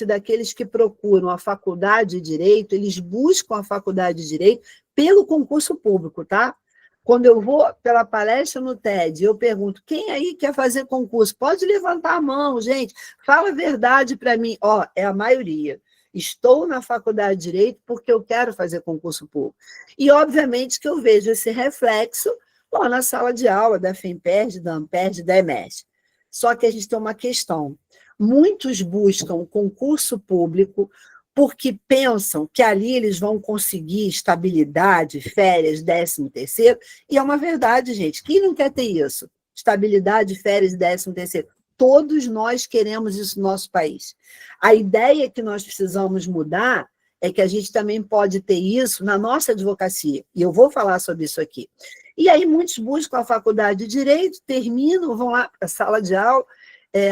daqueles que procuram a faculdade de Direito, eles buscam a faculdade de Direito pelo concurso público, tá? Quando eu vou pela palestra no TED, eu pergunto, quem aí quer fazer concurso? Pode levantar a mão, gente. Fala a verdade para mim. Ó, é a maioria. Estou na faculdade de Direito porque eu quero fazer concurso público. E, obviamente, que eu vejo esse reflexo lá na sala de aula da FEMPERJ, da AMPERJ, da EMERJ. Só que a gente tem uma questão. Muitos buscam concurso público porque pensam que ali eles vão conseguir estabilidade, férias, 13º, e é uma verdade, gente. Quem não quer ter isso? Estabilidade, férias, 13º. Todos nós queremos isso no nosso país. A ideia que nós precisamos mudar é que a gente também pode ter isso na nossa advocacia, e eu vou falar sobre isso aqui. E aí muitos buscam a faculdade de Direito, terminam, vão lá para a sala de aula.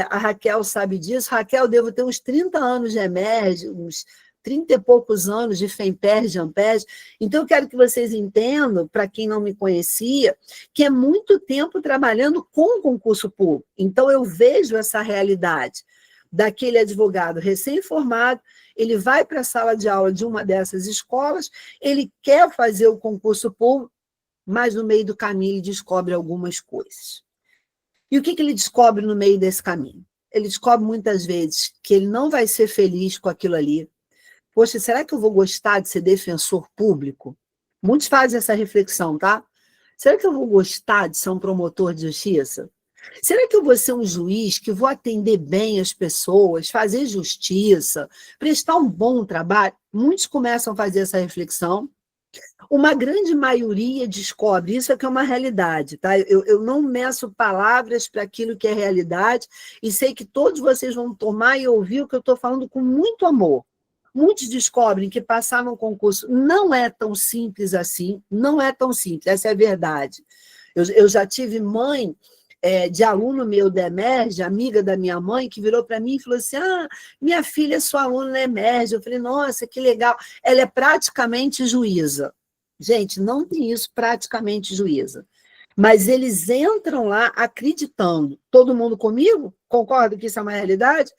A Raquel sabe disso. Raquel, devo ter uns 30 anos de EMERJ, uns 30 e poucos anos de FEMPERJ, de AMPERJ. Então, eu quero que vocês entendam, para quem não me conhecia, que é muito tempo trabalhando com concurso público. Então, eu vejo essa realidade daquele advogado recém-formado, ele vai para a sala de aula de uma dessas escolas, ele quer fazer o concurso público, mas no meio do caminho ele descobre algumas coisas. E o que ele descobre no meio desse caminho? Ele descobre muitas vezes que ele não vai ser feliz com aquilo ali. Poxa, será que eu vou gostar de ser defensor público? Muitos fazem essa reflexão, tá? Será que eu vou gostar de ser um promotor de justiça? Será que eu vou ser um juiz que vou atender bem as pessoas, fazer justiça, prestar um bom trabalho? Muitos começam a fazer essa reflexão. Uma grande maioria descobre, isso é que é uma realidade, tá? Eu não meço palavras para aquilo que é realidade e sei que todos vocês vão tomar e ouvir o que eu estou falando com muito amor. Muitos descobrem que passar num concurso não é tão simples assim, não é tão simples, essa é a verdade. Eu já tive mãe de aluno meu da EMERJ, amiga da minha mãe, que virou para mim e falou assim, minha filha é sua aluna na EMERJ. Eu falei, nossa, que legal. Ela é praticamente juíza. Gente, não tem isso, praticamente juíza. Mas eles entram lá acreditando. Todo mundo comigo? Concorda que isso é uma realidade?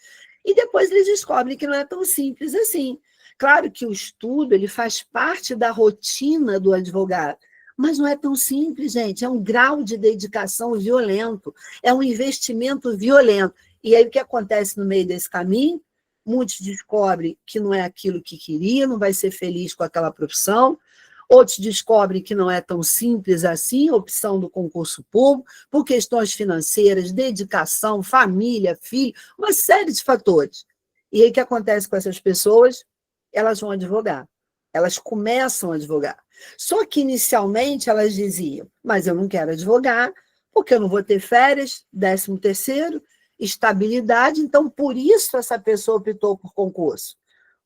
E depois eles descobrem que não é tão simples assim. Claro que o estudo ele faz parte da rotina do advogado, mas não é tão simples, gente. É um grau de dedicação violento, é um investimento violento. E aí o que acontece no meio desse caminho? Muitos descobrem que não é aquilo que queria, não vai ser feliz com aquela profissão. Outros descobrem que não é tão simples assim, a opção do concurso público, por questões financeiras, dedicação, família, filho, uma série de fatores. E aí o que acontece com essas pessoas? Elas vão advogar. Elas começam a advogar. Só que, inicialmente, elas diziam, mas eu não quero advogar, porque eu não vou ter férias, 13º, estabilidade, então, por isso, essa pessoa optou por concurso.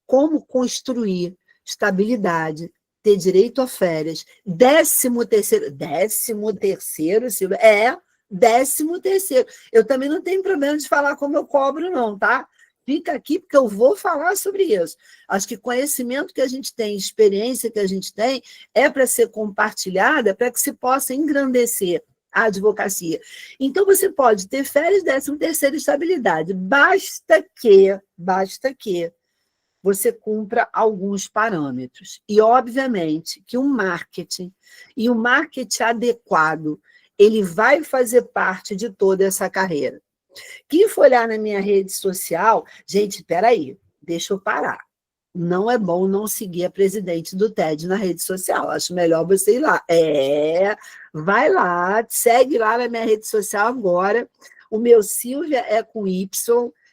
Como construir estabilidade, ter direito a férias, 13º, 13º, Silvia, 13º. Eu também não tenho problema de falar como eu cobro, não, tá? Fica aqui, porque eu vou falar sobre isso. Acho que conhecimento que a gente tem, experiência que a gente tem, é para ser compartilhada, para que se possa engrandecer a advocacia. Então, você pode ter férias, 13º, estabilidade. Basta que você cumpra alguns parâmetros. E, obviamente, que o marketing, e o marketing adequado, ele vai fazer parte de toda essa carreira. Quem for olhar na minha rede social, gente, espera aí, deixa eu parar. Não é bom não seguir a presidente do TED na rede social. Acho melhor você ir lá. Vai lá, segue lá na minha rede social agora. O meu Silvia é com Y,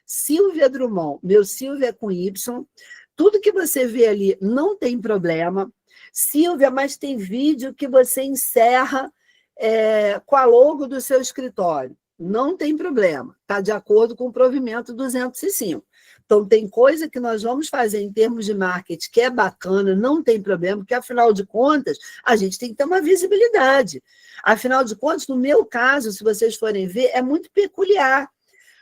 Silvia Drummond. Meu Silvia é com Y. Tudo que você vê ali não tem problema. Silvia, mas tem vídeo que você encerra com a logo do seu escritório. Não tem problema, está de acordo com o provimento 205. Então, tem coisa que nós vamos fazer em termos de marketing que é bacana, não tem problema, porque, afinal de contas, a gente tem que ter uma visibilidade. Afinal de contas, no meu caso, se vocês forem ver, é muito peculiar.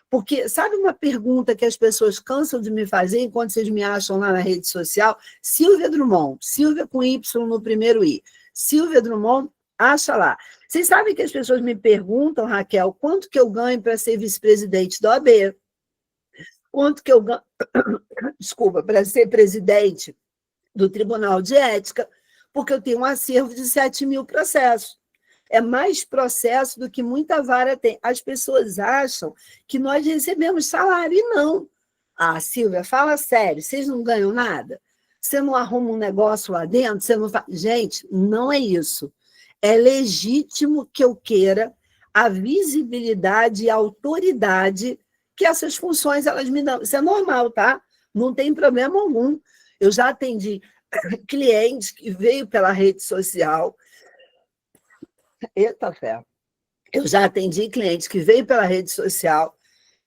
Porque, sabe uma pergunta que as pessoas cansam de me fazer enquanto vocês me acham lá na rede social? Silvia Drummond, Silvia com Y no primeiro I. Silvia Drummond, acha lá. Vocês sabem que as pessoas me perguntam, Raquel, quanto que eu ganho para ser vice-presidente da OAB? quanto que eu ganho, desculpa, para ser presidente do Tribunal de Ética, porque eu tenho um acervo de 7 mil processos. É mais processo do que muita vara tem. As pessoas acham que nós recebemos salário, e não. Ah, Silvia, fala sério, vocês não ganham nada? Você não arruma um negócio lá dentro? Você não faz... Gente, não é isso. É legítimo que eu queira a visibilidade e a autoridade que essas funções elas me dão. Isso é normal, tá? Não tem problema algum. Eu já atendi cliente que veio pela rede social. Eita fé! Eu já atendi cliente que veio pela rede social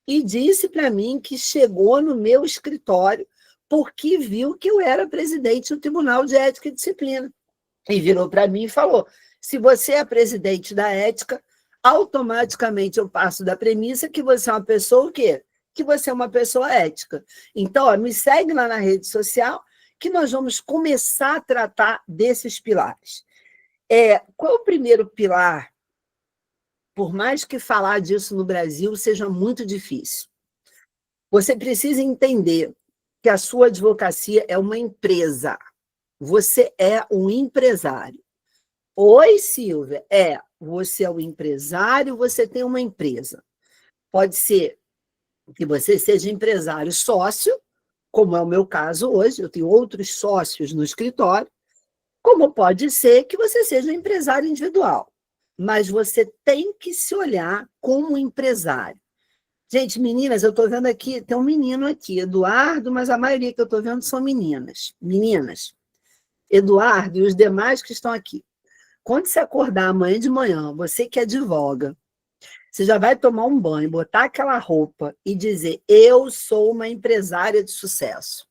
e disse para mim que chegou no meu escritório porque viu que eu era presidente do Tribunal de Ética e Disciplina. E virou para mim e falou: se você é presidente da ética, automaticamente eu passo da premissa que você é uma pessoa o quê? Que você é uma pessoa ética. Então, ó, me segue lá na rede social que nós vamos começar a tratar desses pilares. Qual é o primeiro pilar? Por mais que falar disso no Brasil seja muito difícil, você precisa entender que a sua advocacia é uma empresa. Você é um empresário. Oi, Silvia. Você é um empresário, você tem uma empresa. Pode ser que você seja empresário sócio, como é o meu caso hoje, eu tenho outros sócios no escritório, como pode ser que você seja um empresário individual. Mas você tem que se olhar como empresário. Gente, meninas, eu estou vendo aqui, tem um menino aqui, Eduardo, mas a maioria que eu estou vendo são meninas. Meninas, Eduardo e os demais que estão aqui. Quando você acordar amanhã de manhã, você que advoga, você já vai tomar um banho, botar aquela roupa e dizer: eu sou uma empresária de sucesso.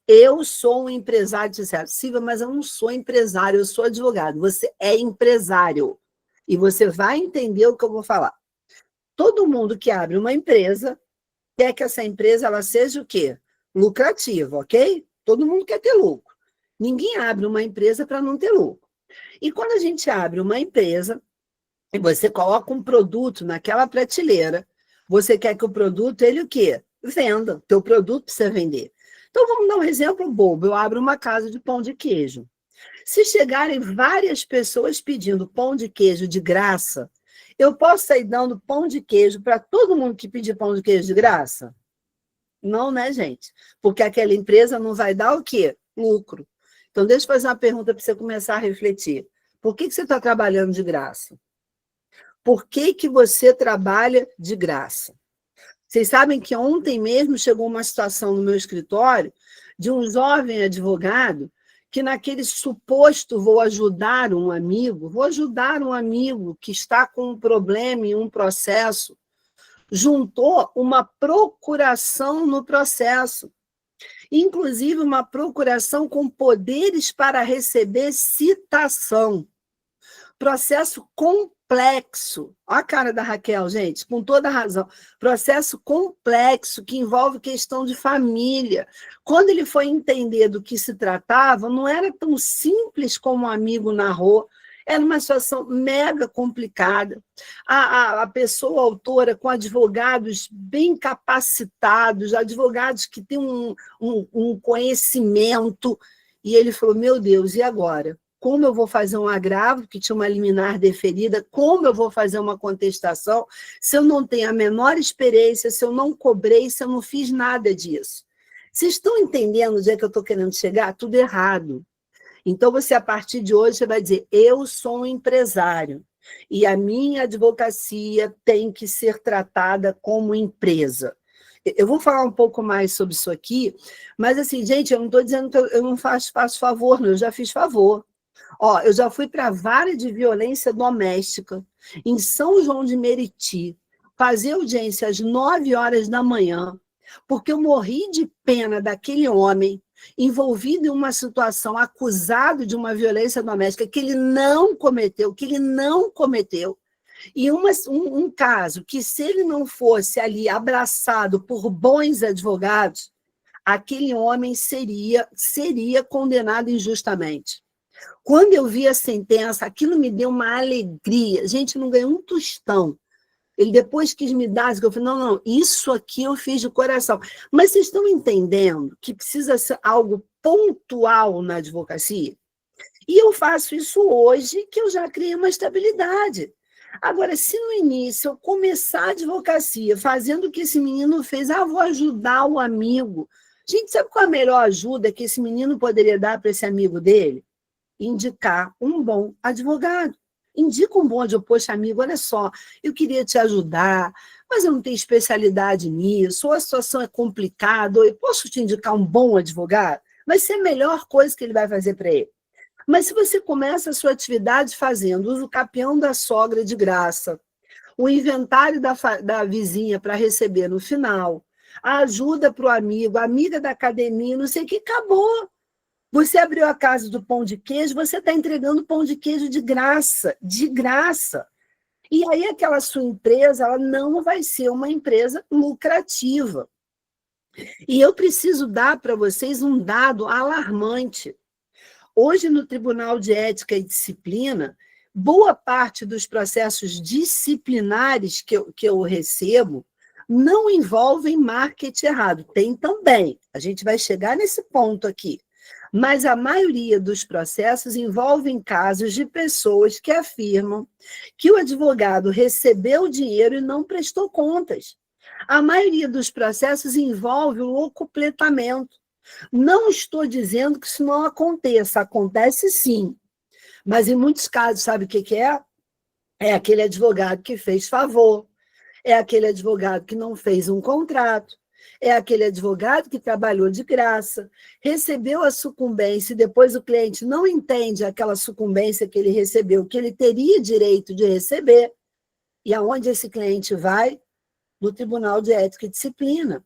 Eu sou um empresário de sucesso. Silvia, mas eu não sou empresário, eu sou advogado. Você é empresário. E você vai entender o que eu vou falar. Todo mundo que abre uma empresa quer que essa empresa ela seja o quê? Lucrativa, ok? Todo mundo quer ter lucro. Ninguém abre uma empresa para não ter lucro. E quando a gente abre uma empresa e você coloca um produto naquela prateleira, você quer que o produto, ele o quê? Venda. O teu produto precisa vender. Então, vamos dar um exemplo bobo. Eu abro uma casa de pão de queijo. Se chegarem várias pessoas pedindo pão de queijo de graça, eu posso sair dando pão de queijo para todo mundo que pedir pão de queijo de graça? Não, né, gente? Porque aquela empresa não vai dar o quê? Lucro. Então, deixa eu fazer uma pergunta para você começar a refletir. Por que você está trabalhando de graça? Por que você trabalha de graça? Vocês sabem que ontem mesmo chegou uma situação no meu escritório de um jovem advogado que naquele suposto vou ajudar um amigo que está com um problema em um processo, juntou uma procuração no processo, inclusive uma procuração com poderes para receber citação. Processo complexo. Olha a cara da Raquel, gente, com toda razão. Processo complexo que envolve questão de família. Quando ele foi entender do que se tratava, não era tão simples como o amigo narrou. Era uma situação mega complicada. A pessoa autora com advogados bem capacitados, advogados que têm um conhecimento. E ele falou, meu Deus, e agora? Como eu vou fazer um agravo, que tinha uma liminar deferida, como eu vou fazer uma contestação, se eu não tenho a menor experiência, se eu não cobrei, se eu não fiz nada disso. Vocês estão entendendo onde é que eu estou querendo chegar? Tudo errado. Então, você, a partir de hoje, você vai dizer, eu sou um empresário, e a minha advocacia tem que ser tratada como empresa. Eu vou falar um pouco mais sobre isso aqui, mas, assim, gente, eu não estou dizendo que eu não faço favor, não, eu já fiz favor. Ó, eu já fui para a vara de violência doméstica, em São João de Meriti, fazer audiência às 9 horas da manhã, porque eu morri de pena daquele homem envolvido em uma situação, acusado de uma violência doméstica que ele não cometeu, E um caso que, se ele não fosse ali abraçado por bons advogados, aquele homem seria condenado injustamente. Quando eu vi a sentença, aquilo me deu uma alegria. Gente, não ganhei um tostão. Ele depois quis me dar, que eu falei, não, isso aqui eu fiz de coração. Mas vocês estão entendendo que precisa ser algo pontual na advocacia? E eu faço isso hoje, que eu já criei uma estabilidade. Agora, se no início eu começar a advocacia fazendo o que esse menino fez, vou ajudar o amigo. Gente, sabe qual é a melhor ajuda que esse menino poderia dar para esse amigo dele? Indicar um bom advogado. Indica um bom advogado. Poxa, amigo, olha só, eu queria te ajudar, mas eu não tenho especialidade nisso, ou a situação é complicada, ou eu posso te indicar um bom advogado? Vai ser a melhor coisa que ele vai fazer para ele. Mas se você começa a sua atividade fazendo uso capião da sogra de graça, o inventário da vizinha para receber no final, a ajuda para o amigo, a amiga da academia, não sei o que, acabou. Você abriu a casa do pão de queijo, você está entregando pão de queijo de graça, de graça. E aí aquela sua empresa, ela não vai ser uma empresa lucrativa. E eu preciso dar para vocês um dado alarmante. Hoje, no Tribunal de Ética e Disciplina, boa parte dos processos disciplinares que eu recebo não envolvem marketing errado. Tem também, a gente vai chegar nesse ponto aqui. Mas a maioria dos processos envolvem casos de pessoas que afirmam que o advogado recebeu o dinheiro e não prestou contas. A maioria dos processos envolve o locupletamento. Não estou dizendo que isso não aconteça, acontece sim. Mas em muitos casos, sabe o que é? É aquele advogado que fez favor, é aquele advogado que não fez um contrato, é aquele advogado que trabalhou de graça, recebeu a sucumbência e depois o cliente não entende aquela sucumbência que ele recebeu, que ele teria direito de receber. E aonde esse cliente vai? No Tribunal de Ética e Disciplina.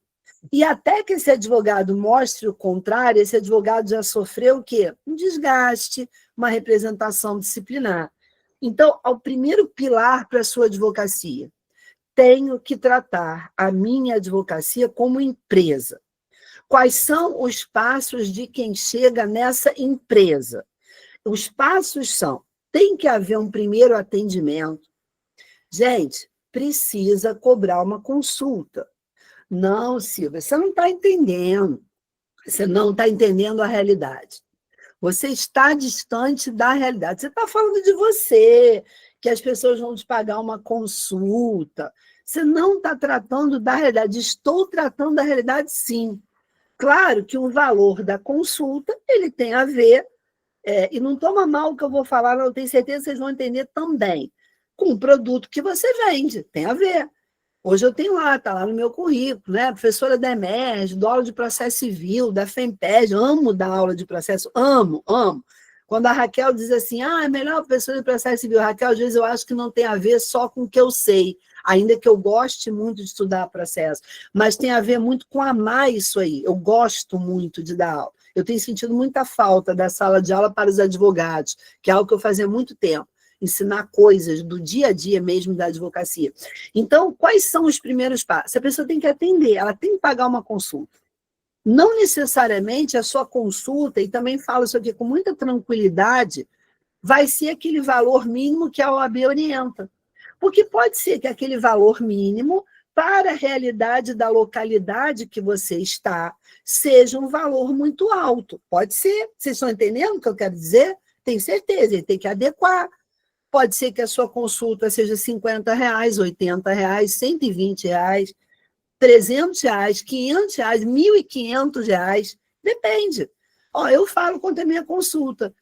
E até que esse advogado mostre o contrário, esse advogado já sofreu o quê? Um desgaste, uma representação disciplinar. Então, o primeiro pilar para a sua advocacia, tenho que tratar a minha advocacia como empresa. Quais são os passos de quem chega nessa empresa? Os passos são, tem que haver um primeiro atendimento. Gente, precisa cobrar uma consulta. Não, Silvia, você não está entendendo. Você não está entendendo a realidade. Você está distante da realidade. Você está falando de você, que as pessoas vão te pagar uma consulta. Você não está tratando da realidade. Estou tratando da realidade, sim. Claro que o valor da consulta ele tem a ver, e não toma mal o que eu vou falar, não, eu tenho certeza que vocês vão entender também, com o produto que você vende. Tem a ver. Hoje eu tenho lá, está lá no meu currículo, né? Professora da EMERGE, dou aula de processo civil, da FEMPES, amo dar aula de processo, amo, amo. Quando a Raquel diz assim, é melhor professora de processo civil, Raquel, às vezes eu acho que não tem a ver só com o que eu sei, ainda que eu goste muito de estudar processo, mas tem a ver muito com amar isso aí, eu gosto muito de dar aula. Eu tenho sentido muita falta da sala de aula para os advogados, que é algo que eu fazia há muito tempo. Ensinar coisas do dia a dia mesmo da advocacia. Então, quais são os primeiros passos? A pessoa tem que atender, ela tem que pagar uma consulta. Não necessariamente a sua consulta, e também falo isso aqui com muita tranquilidade, vai ser aquele valor mínimo que a OAB orienta. Porque pode ser que aquele valor mínimo, para a realidade da localidade que você está, seja um valor muito alto. Pode ser. Vocês estão entendendo o que eu quero dizer? Tenho certeza, ele tem que adequar. Pode ser que a sua consulta seja R$50, R$80, R$120, R$300, R$500, R$1.500, depende. Eu falo quanto é minha consulta.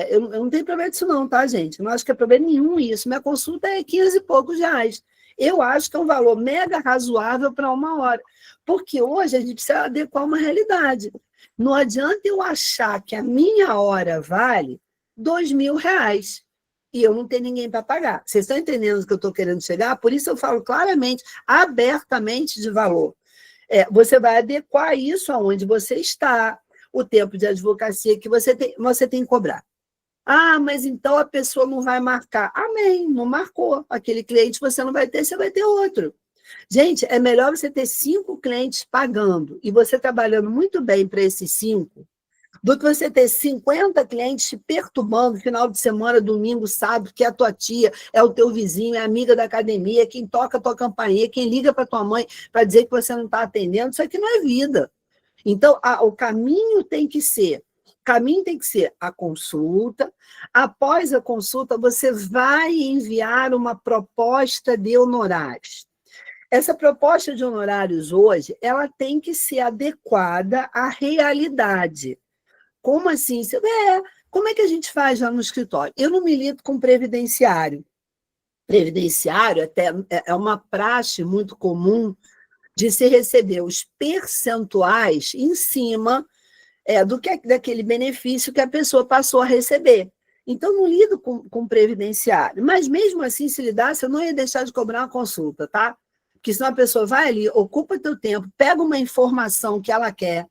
Eu não tenho problema disso não, tá, gente? Eu não acho que é problema nenhum isso. Minha consulta é 15 e poucos reais. Eu acho que é um valor mega razoável para uma hora. Porque hoje a gente precisa adequar uma realidade. Não adianta eu achar que a minha hora vale R$2.000 e eu não tenho ninguém para pagar. Vocês estão entendendo o que eu estou querendo chegar? Por isso eu falo claramente, abertamente de valor. Você vai adequar isso aonde você está, o tempo de advocacia que você tem que cobrar. Mas então a pessoa não vai marcar. Amém, não marcou. Aquele cliente você não vai ter, você vai ter outro. Gente, é melhor você ter 5 clientes pagando e você trabalhando muito bem para esses 5 do que você ter 50 clientes te perturbando final de semana, domingo, sábado, que é a tua tia, é o teu vizinho, é amiga da academia, é quem toca a tua campainha, quem liga para tua mãe para dizer que você não está atendendo. Isso aqui não é vida. Então, o caminho tem que ser a consulta. Após a consulta, você vai enviar uma proposta de honorários. Essa proposta de honorários hoje, ela tem que ser adequada à realidade. Como assim? Como é que a gente faz lá no escritório? Eu não milito com previdenciário. Previdenciário até é uma praxe muito comum de se receber os percentuais em cima daquele benefício que a pessoa passou a receber. Então, não lido com previdenciário. Mas, mesmo assim, se lidasse, eu não ia deixar de cobrar uma consulta, tá? Porque senão a pessoa vai ali, ocupa teu tempo, pega uma informação que ela quer,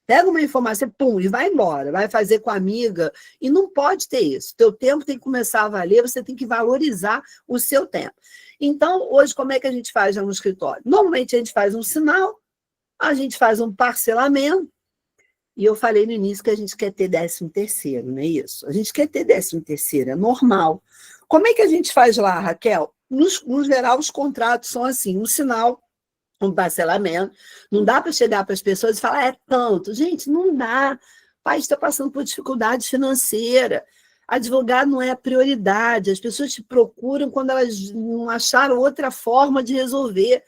pega uma informação, pum, e vai embora, vai fazer com a amiga, e não pode ter isso. Teu tempo tem que começar a valer, você tem que valorizar o seu tempo. Então, hoje, como é que a gente faz já no escritório? Normalmente, a gente faz um sinal, a gente faz um parcelamento, e eu falei no início que a gente quer ter 13º, não é isso? A gente quer ter 13º, é normal. Como é que a gente faz lá, Raquel? No geral, os contratos são assim, um sinal, um parcelamento. Não dá para chegar para as pessoas e falar, é tanto. Gente, não dá. O país está passando por dificuldade financeira. Advogado não é a prioridade. As pessoas te procuram quando elas não acharam outra forma de resolver.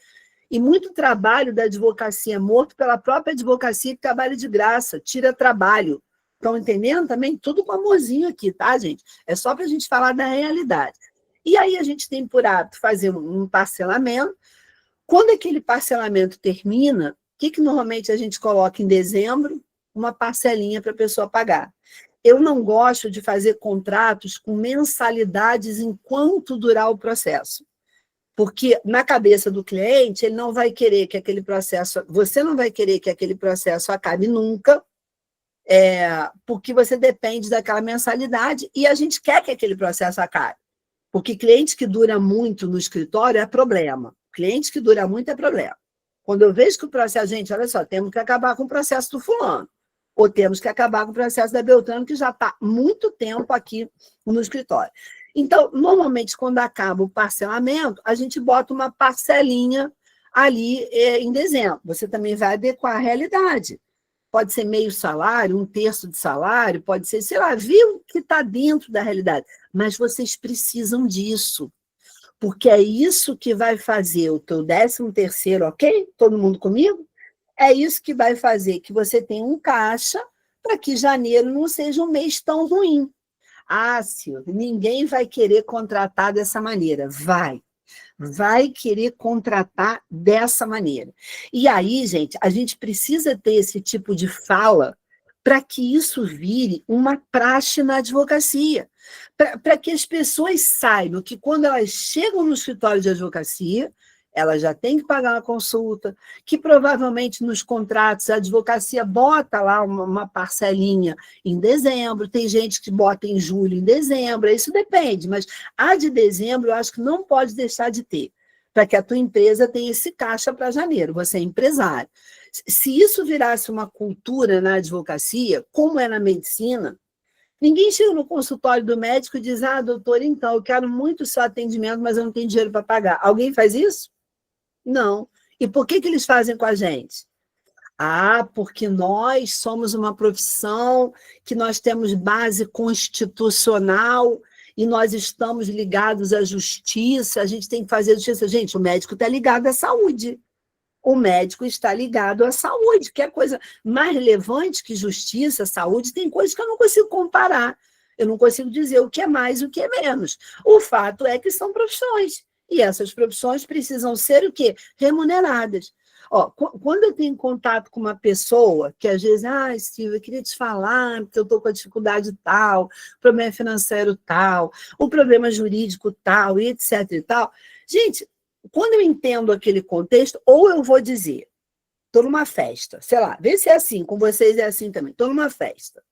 E muito trabalho da advocacia é morto pela própria advocacia que trabalha de graça, tira trabalho. Estão entendendo também? Tudo com amorzinho aqui, tá, gente? É só para a gente falar da realidade. E aí a gente tem por hábito fazer um parcelamento. Quando aquele parcelamento termina, o que normalmente a gente coloca em dezembro? Uma parcelinha para a pessoa pagar. Eu não gosto de fazer contratos com mensalidades enquanto durar o processo. Porque na cabeça do cliente, ele não vai querer que aquele processo, você não vai querer que aquele processo acabe nunca, porque você depende daquela mensalidade e a gente quer que aquele processo acabe. Porque cliente que dura muito no escritório é problema. Cliente que dura muito é problema. Quando eu vejo que o processo, gente, olha só, temos que acabar com o processo do fulano, ou temos que acabar com o processo da Beltrano, que já está muito tempo aqui no escritório. Então, normalmente, quando acaba o parcelamento, a gente bota uma parcelinha ali em dezembro. Você também vai adequar a realidade. Pode ser meio salário, 1/3 de salário, pode ser, sei lá, viu que está dentro da realidade. Mas vocês precisam disso, porque é isso que vai fazer o teu 13º, ok? Todo mundo comigo? É isso que vai fazer que você tenha um caixa para que janeiro não seja um mês tão ruim. Ah, Silvia, ninguém vai querer contratar dessa maneira. Vai querer contratar dessa maneira. E aí, gente, a gente precisa ter esse tipo de fala para que isso vire uma praxe na advocacia. Para que as pessoas saibam que quando elas chegam no escritório de advocacia, ela já tem que pagar uma consulta, que provavelmente nos contratos a advocacia bota lá uma parcelinha em dezembro, tem gente que bota em julho, em dezembro, isso depende, mas a de dezembro eu acho que não pode deixar de ter, para que a tua empresa tenha esse caixa para janeiro, você é empresário. Se isso virasse uma cultura na advocacia, como é na medicina, ninguém chega no consultório do médico e diz, doutor, então, eu quero muito o seu atendimento, mas eu não tenho dinheiro para pagar. Alguém faz isso? Não. E por que eles fazem com a gente? Porque nós somos uma profissão que nós temos base constitucional e nós estamos ligados à justiça, a gente tem que fazer justiça. Gente, o médico está ligado à saúde. O médico está ligado à saúde, que é coisa mais relevante que justiça, saúde, tem coisas que eu não consigo comparar. Eu não consigo dizer o que é mais e o que é menos. O fato é que são profissões. E essas profissões precisam ser o quê? Remuneradas. Quando eu tenho contato com uma pessoa que às vezes, Silvia, eu queria te falar, porque eu estou com a dificuldade tal, problema financeiro tal, o problema jurídico tal, e etc. e tal. Gente, quando eu entendo aquele contexto, ou eu vou dizer, estou numa festa, sei lá, vê se é assim, com vocês é assim também, estou numa festa.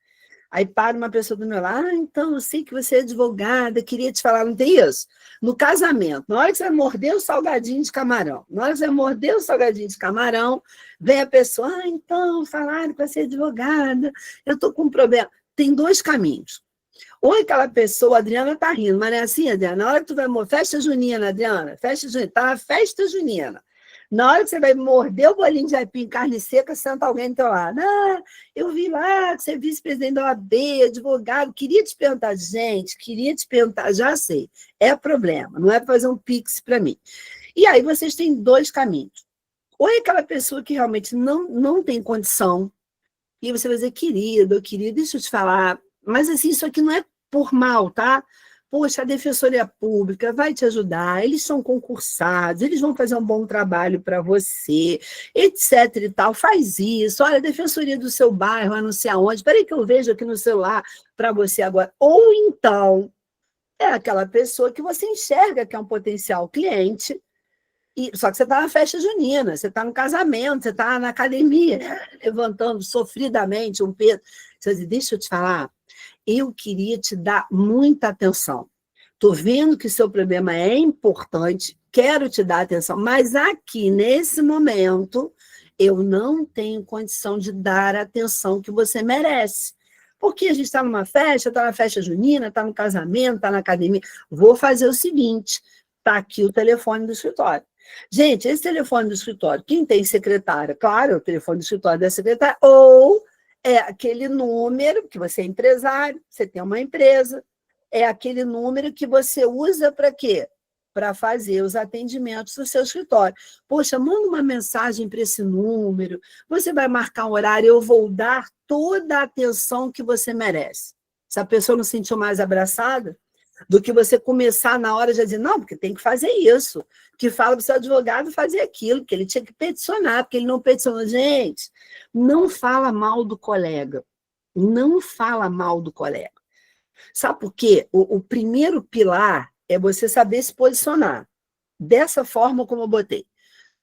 Aí para uma pessoa do meu lado, então, eu sei que você é advogada, queria te falar, não tem isso? No casamento, na hora que você vai morder o salgadinho de camarão, na hora que você vai morder o salgadinho de camarão, vem a pessoa, então, falaram para ser advogada, eu estou com um problema. Tem dois caminhos. Ou aquela pessoa, a Adriana está rindo, mas não é assim, Adriana? Na hora que tu vai morrer, festa junina, Adriana, festa junina, tá na festa junina. Na hora que você vai morder o bolinho de aipim, carne seca, senta alguém do teu lado. Eu vi lá que você é vice-presidente da OAB, advogado, queria te perguntar, gente, queria te perguntar, já sei, é problema, não é para fazer um pix para mim. E aí vocês têm dois caminhos. Ou é aquela pessoa que realmente não tem condição, e você vai dizer, querido, deixa eu te falar, mas assim, isso aqui não é por mal, tá? Poxa, a Defensoria Pública vai te ajudar, eles são concursados, eles vão fazer um bom trabalho para você, etc e tal, faz isso, olha, a Defensoria do seu bairro, não sei aonde, espera aí que eu vejo aqui no celular para você agora. Ou então, é aquela pessoa que você enxerga que é um potencial cliente, só que você está na festa junina, você está no casamento, você está na academia, levantando sofridamente um peso. Você diz, deixa eu te falar, eu queria te dar muita atenção. Estou vendo que o seu problema é importante, quero te dar atenção, mas aqui, nesse momento, eu não tenho condição de dar a atenção que você merece. Porque a gente está numa festa, está na festa junina, está no casamento, está na academia. Vou fazer o seguinte, está aqui o telefone do escritório. Gente, esse telefone do escritório, quem tem secretária, claro, é o telefone do escritório da secretária, ou é aquele número que você é empresário, você tem uma empresa, é aquele número que você usa para quê? Para fazer os atendimentos do seu escritório. Poxa, manda uma mensagem para esse número, você vai marcar um horário, eu vou dar toda a atenção que você merece. Se a pessoa não se sentiu mais abraçada, do que você começar na hora de dizer, não, porque tem que fazer isso, que fala para o seu advogado fazer aquilo, que ele tinha que peticionar, porque ele não peticionou. Gente, não fala mal do colega, não fala mal do colega. Sabe por quê? O primeiro pilar é você saber se posicionar, dessa forma como eu botei.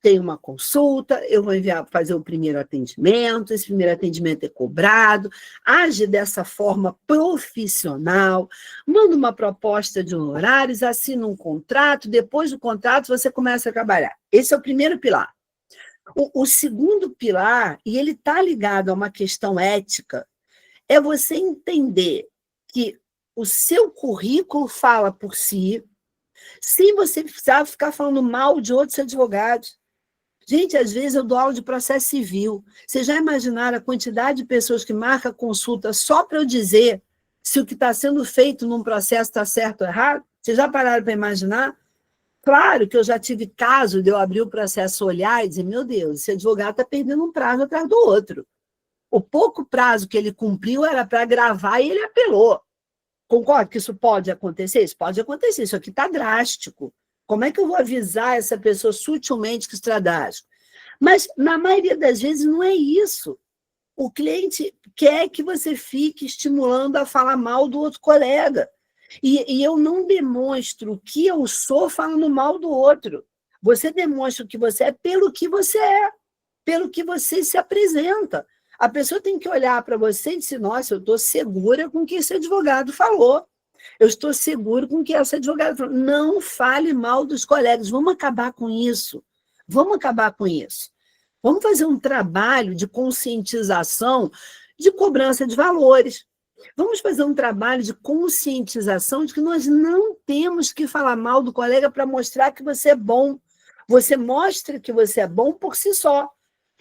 Tem uma consulta, eu vou enviar fazer o primeiro atendimento, esse primeiro atendimento é cobrado, age dessa forma profissional, manda uma proposta de honorários, assina um contrato, depois do contrato você começa a trabalhar. Esse é o primeiro pilar. O segundo pilar, e ele está ligado a uma questão ética, é você entender que o seu currículo fala por si, sem você precisar ficar falando mal de outros advogados. Gente, às vezes eu dou aula de processo civil. Vocês já imaginaram a quantidade de pessoas que marcam consulta só para eu dizer se o que está sendo feito num processo está certo ou errado? Vocês já pararam para imaginar? Claro que eu já tive caso de eu abrir o processo, olhar e dizer, meu Deus, esse advogado está perdendo um prazo atrás do outro. O pouco prazo que ele cumpriu era para gravar e ele apelou. Concordo que isso pode acontecer? Isso pode acontecer, isso aqui está drástico. Como é que eu vou avisar essa pessoa sutilmente que isso está drástico? Mas, na maioria das vezes, não é isso. O cliente quer que você fique estimulando a falar mal do outro colega. E eu não demonstro o que eu sou falando mal do outro. Você demonstra o que você é pelo que você é, pelo que você se apresenta. A pessoa tem que olhar para você e dizer, nossa, eu estou segura com o que esse advogado falou. Eu estou seguro com o que essa advogada falou. Não fale mal dos colegas. Vamos acabar com isso. Vamos acabar com isso. Vamos fazer um trabalho de conscientização de cobrança de valores. Vamos fazer um trabalho de conscientização de que nós não temos que falar mal do colega para mostrar que você é bom. Você mostra que você é bom por si só.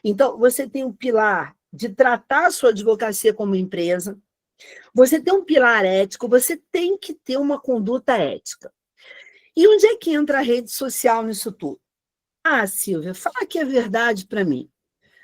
Então, você tem um pilar de tratar a sua advocacia como empresa, você tem um pilar ético, você tem que ter uma conduta ética. E onde é que entra a rede social nisso tudo? Silvia, fala que é verdade para mim.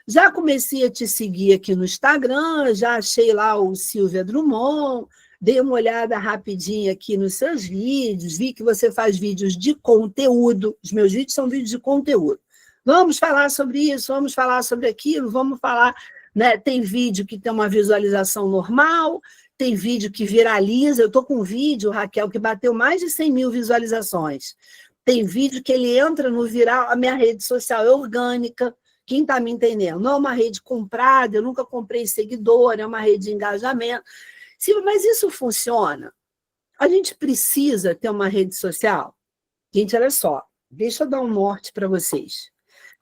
Já comecei a te seguir aqui no Instagram, já achei lá o Silvia Drummond, dei uma olhada rapidinho aqui nos seus vídeos, vi que você faz vídeos de conteúdo, os meus vídeos são vídeos de conteúdo. Vamos falar sobre isso, vamos falar sobre aquilo, vamos falar, né? Tem vídeo que tem uma visualização normal, tem vídeo que viraliza, eu estou com um vídeo, Raquel, que bateu mais de 100 mil visualizações. Tem vídeo que ele entra no viral, a minha rede social é orgânica, quem está me entendendo? Não é uma rede comprada, eu nunca comprei seguidor, é uma rede de engajamento. Silvia, mas isso funciona? A gente precisa ter uma rede social? Gente, olha só, deixa eu dar um norte para vocês.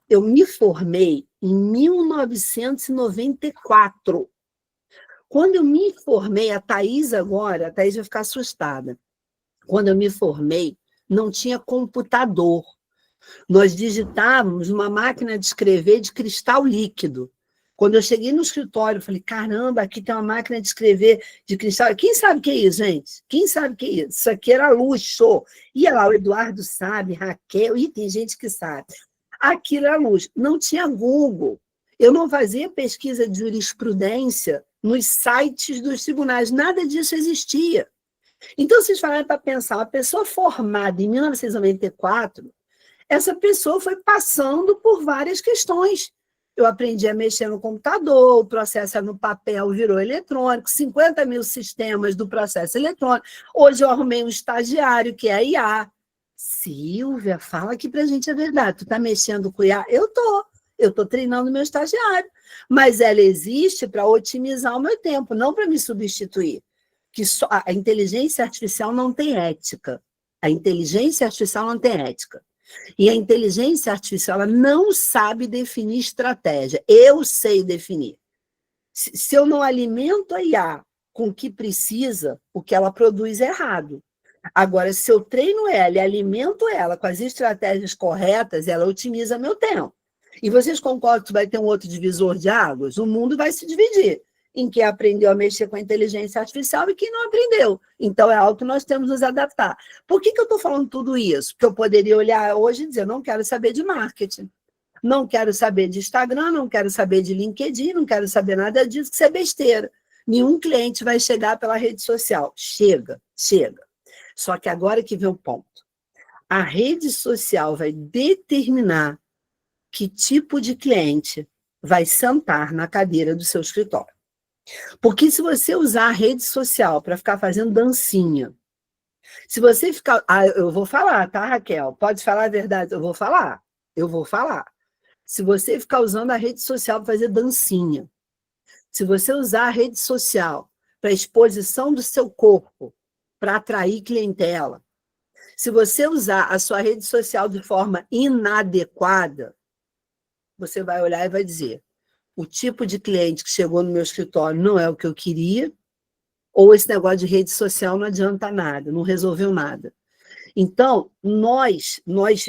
Eu me formei em 1994. Quando eu me formei, a Thaís agora, a Thaís vai ficar assustada. Quando eu me formei, não tinha computador. Nós digitávamos uma máquina de escrever de cristal líquido. Quando eu cheguei no escritório, eu falei, caramba, aqui tem uma máquina de escrever de cristal. Quem sabe o que é isso, gente? Quem sabe o que é isso? Isso aqui era luxo. Ia lá, o Eduardo sabe, Raquel, e tem gente que sabe. Aquilo era luxo. Não tinha Google. Eu não fazia pesquisa de jurisprudência nos sites dos tribunais. Nada disso existia. Então, vocês falaram para pensar, uma pessoa formada em 1994, essa pessoa foi passando por várias questões. Eu aprendi a mexer no computador, o processo no papel virou eletrônico, 50 mil sistemas do processo eletrônico. Hoje eu arrumei um estagiário, que é a IA. Silvia, fala aqui para a gente a verdade. Tu está mexendo com IA? Eu estou treinando meu estagiário. Mas ela existe para otimizar o meu tempo, não para me substituir. Que a inteligência artificial não tem ética. A inteligência artificial não tem ética. E a inteligência artificial ela não sabe definir estratégia. Eu sei definir. Se eu não alimento a IA com o que precisa, o que ela produz é errado. Agora, se eu treino ela e alimento ela com as estratégias corretas, ela otimiza meu tempo. E vocês concordam que vai ter um outro divisor de águas? O mundo vai se dividir em quem aprendeu a mexer com a inteligência artificial e quem não aprendeu. Então, é algo que nós temos que nos adaptar. Por que eu estou falando tudo isso? Porque eu poderia olhar hoje e dizer, não quero saber de marketing, não quero saber de Instagram, não quero saber de LinkedIn, não quero saber nada disso, que isso é besteira. Nenhum cliente vai chegar pela rede social. Chega. Só que agora que vem o ponto. A rede social vai determinar que tipo de cliente vai sentar na cadeira do seu escritório. Porque se você usar a rede social para ficar fazendo dancinha, se você ficar... eu vou falar, tá, Raquel? Pode falar a verdade, eu vou falar. Se você ficar usando a rede social para fazer dancinha, se você usar a rede social para exposição do seu corpo, para atrair clientela, se você usar a sua rede social de forma inadequada, você vai olhar e vai dizer, o tipo de cliente que chegou no meu escritório não é o que eu queria, ou esse negócio de rede social não adianta nada, não resolveu nada. Então, nós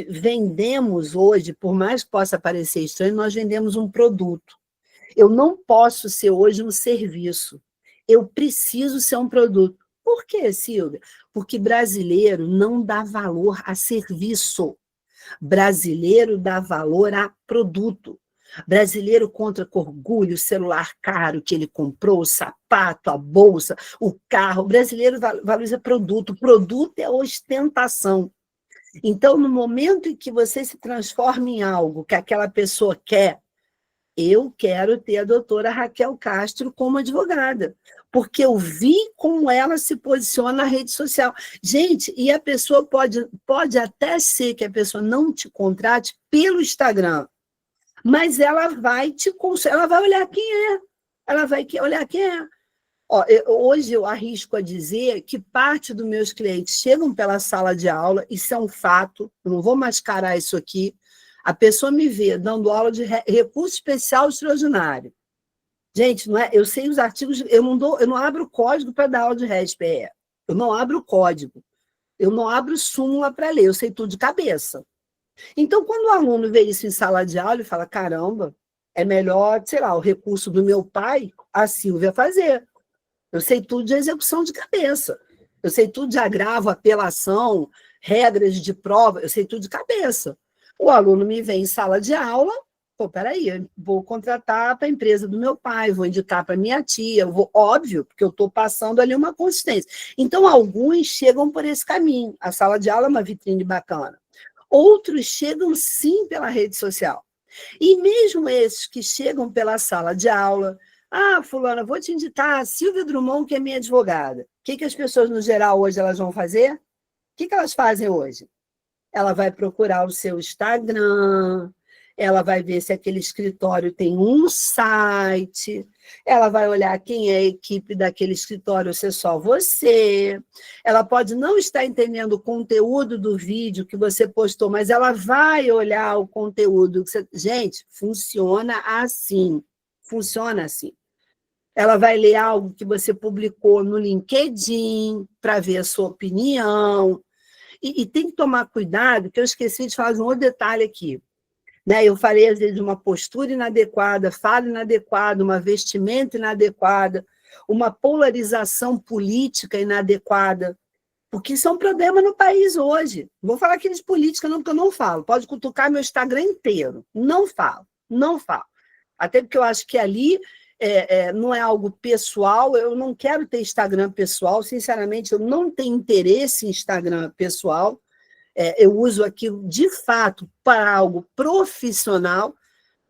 vendemos hoje, por mais que possa parecer estranho, nós vendemos um produto. Eu não posso ser hoje um serviço. Eu preciso ser um produto. Por quê, Silvia? Porque brasileiro não dá valor a serviço. Brasileiro dá valor a produto. Brasileiro conta com orgulho o celular caro que ele comprou, o sapato, a bolsa, o carro. O brasileiro valoriza produto. Produto é ostentação. Então, no momento em que você se transforma em algo que aquela pessoa quer, eu quero ter a doutora Raquel Castro como advogada, porque eu vi como ela se posiciona na rede social. Gente, e a pessoa pode até ser que a pessoa não te contrate pelo Instagram, mas ela vai olhar quem é. Ela vai olhar quem é. Ó, hoje eu arrisco a dizer que parte dos meus clientes chegam pela sala de aula, isso é um fato, eu não vou mascarar isso aqui. A pessoa me vê dando aula de recurso especial extraordinário. Gente, não é, eu sei os artigos, eu não abro o código para dar aula de RESPE. Eu não abro o código. Eu não abro súmula para ler, eu sei tudo de cabeça. Então, quando o aluno vê isso em sala de aula, ele fala, caramba, é melhor, sei lá, o recurso do meu pai, a Silvia fazer. Eu sei tudo de execução de cabeça. Eu sei tudo de agravo, apelação, regras de prova, eu sei tudo de cabeça. O aluno me vem em sala de aula, pô, peraí, eu vou contratar para a empresa do meu pai, vou indicar para minha tia, óbvio, porque eu estou passando ali uma consistência. Então, alguns chegam por esse caminho. A sala de aula é uma vitrine bacana. Outros chegam, sim, pela rede social. E mesmo esses que chegam pela sala de aula, fulana, vou te indicar a Silvia Drummond, que é minha advogada. O que as pessoas, no geral, hoje elas vão fazer? O que elas fazem hoje? Ela vai procurar o seu Instagram, ela vai ver se aquele escritório tem um site, ela vai olhar quem é a equipe daquele escritório, se é só você. Ela pode não estar entendendo o conteúdo do vídeo que você postou, mas ela vai olhar o conteúdo. Gente, funciona assim. Funciona assim. Ela vai ler algo que você publicou no LinkedIn para ver a sua opinião. E tem que tomar cuidado, que eu esqueci de falar um outro detalhe aqui. Né? Eu falei, às vezes, de uma postura inadequada, fala inadequada, uma vestimenta inadequada, uma polarização política inadequada, porque isso é um problema no país hoje. Não vou falar aqui de política, não, porque eu não falo. Pode cutucar meu Instagram inteiro. Não falo, não falo. Até porque eu acho que ali não é algo pessoal, eu não quero ter Instagram pessoal, sinceramente, eu não tenho interesse em Instagram pessoal. Eu uso aquilo, de fato, para algo profissional.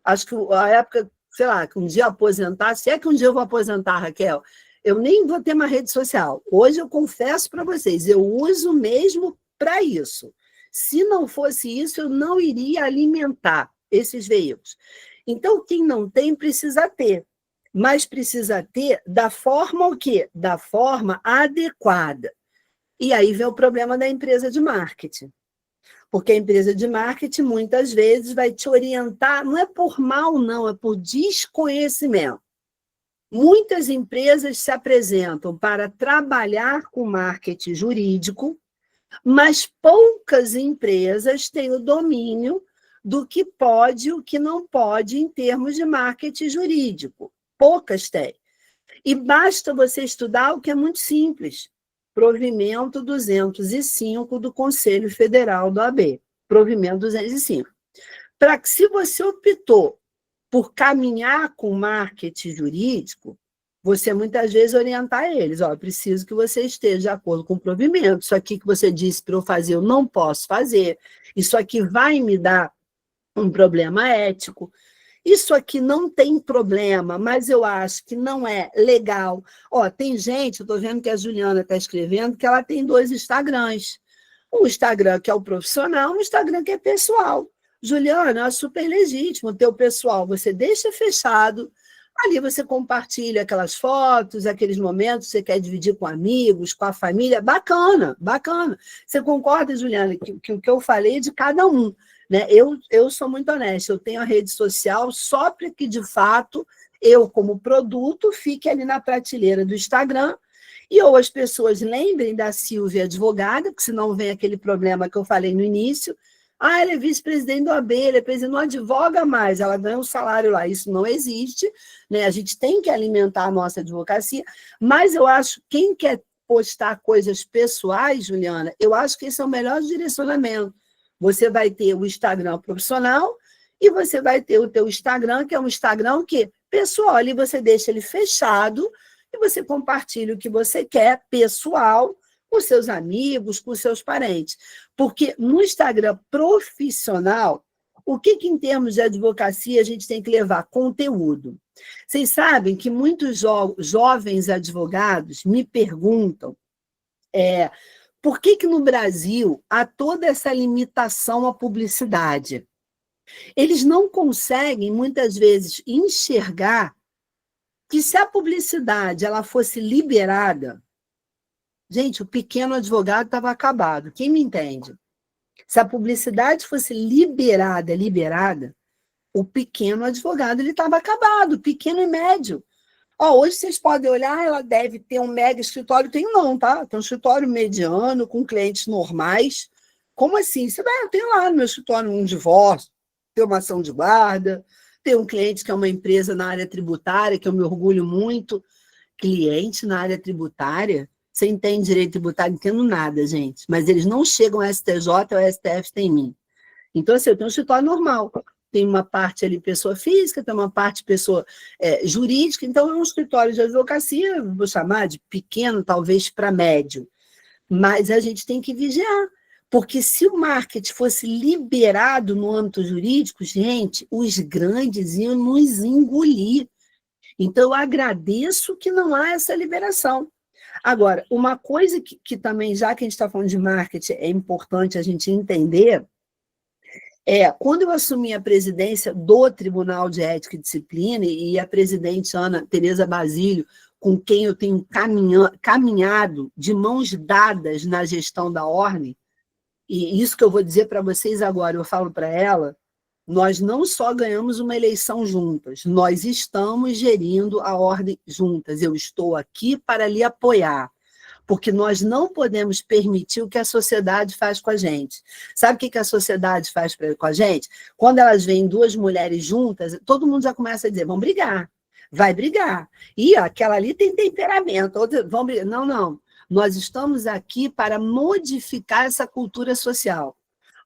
Acho que a época, sei lá, que um dia aposentar, se é que um dia eu vou aposentar, Raquel, eu nem vou ter uma rede social. Hoje eu confesso para vocês, eu uso mesmo para isso. Se não fosse isso, eu não iria alimentar esses veículos. Então, quem não tem, precisa ter. Mas precisa ter da forma o quê? Da forma adequada. E aí vem o problema da empresa de marketing. Porque a empresa de marketing, muitas vezes, vai te orientar, não é por mal, não, é por desconhecimento. Muitas empresas se apresentam para trabalhar com marketing jurídico, mas poucas empresas têm o domínio do que pode e o que não pode em termos de marketing jurídico. Poucas têm. E basta você estudar o que é muito simples. Provimento 205 do Conselho Federal do AB. Provimento 205. Para que, se você optou por caminhar com marketing jurídico, você muitas vezes orientar eles. Ó, preciso que você esteja de acordo com o provimento. Isso aqui que você disse para eu fazer, eu não posso fazer. Isso aqui vai me dar um problema ético. Isso aqui não tem problema, mas eu acho que não é legal. Ó, tem gente, eu estou vendo que a Juliana está escrevendo, que ela tem 2 Instagrams. Um Instagram que é o profissional, um Instagram que é pessoal. Juliana, é super legítimo o teu pessoal. Você deixa fechado, ali você compartilha aquelas fotos, aqueles momentos que você quer dividir com amigos, com a família. Bacana, bacana. Você concorda, Juliana, que o que eu falei é de cada um? Né? Eu sou muito honesta, eu tenho a rede social só para que, de fato, eu, como produto, fique ali na prateleira do Instagram, e ou as pessoas lembrem da Silvia advogada, porque senão vem aquele problema que eu falei no início, ela é vice-presidente do AB, ela é presidente, não advoga mais, ela ganha um salário lá, isso não existe, né? A gente tem que alimentar a nossa advocacia, mas eu acho, quem quer postar coisas pessoais, Juliana, eu acho que esse é o melhor direcionamento. Você vai ter o Instagram profissional e você vai ter o teu Instagram, que é um Instagram que, pessoal, ali você deixa ele fechado e você compartilha o que você quer, pessoal, com seus amigos, com seus parentes. Porque no Instagram profissional, o que em termos de advocacia a gente tem que levar? Conteúdo. Vocês sabem que muitos jovens advogados me perguntam por que no Brasil há toda essa limitação à publicidade? Eles não conseguem, muitas vezes, enxergar que se a publicidade ela fosse liberada, gente, o pequeno advogado estava acabado. Quem me entende? Se a publicidade fosse liberada, o pequeno advogado ele estava acabado, pequeno e médio. Hoje vocês podem olhar, ela deve ter um mega escritório. Tem não, tá? Tem um escritório mediano, com clientes normais. Como assim? Você vai, tem lá no meu escritório um divórcio, tem uma ação de guarda, tem um cliente que é uma empresa na área tributária, que eu me orgulho muito. Cliente na área tributária? Você entende direito tributário? Não entendo nada, gente. Mas eles não chegam ao STJ ou ao STF tem mim. Então, assim, eu tenho um escritório normal. Tem uma parte ali pessoa física, tem uma parte pessoa jurídica, então é um escritório de advocacia, vou chamar de pequeno, talvez para médio. Mas a gente tem que vigiar, porque se o marketing fosse liberado no âmbito jurídico, gente, os grandes iam nos engolir. Então, eu agradeço que não há essa liberação. Agora, uma coisa que também, já que a gente está falando de marketing, é importante a gente entender Quando eu assumi a presidência do Tribunal de Ética e Disciplina, e a presidente Ana Tereza Basílio, com quem eu tenho caminhado de mãos dadas na gestão da ordem, e isso que eu vou dizer para vocês agora, eu falo para ela, nós não só ganhamos uma eleição juntas, nós estamos gerindo a ordem juntas. Eu estou aqui para lhe apoiar, porque nós não podemos permitir o que a sociedade faz com a gente. Sabe o que a sociedade faz com a gente? Quando elas veem duas mulheres juntas, todo mundo já começa a dizer, vão brigar, vai brigar. E aquela ali tem temperamento, vão brigar. Não, não. Nós estamos aqui para modificar essa cultura social.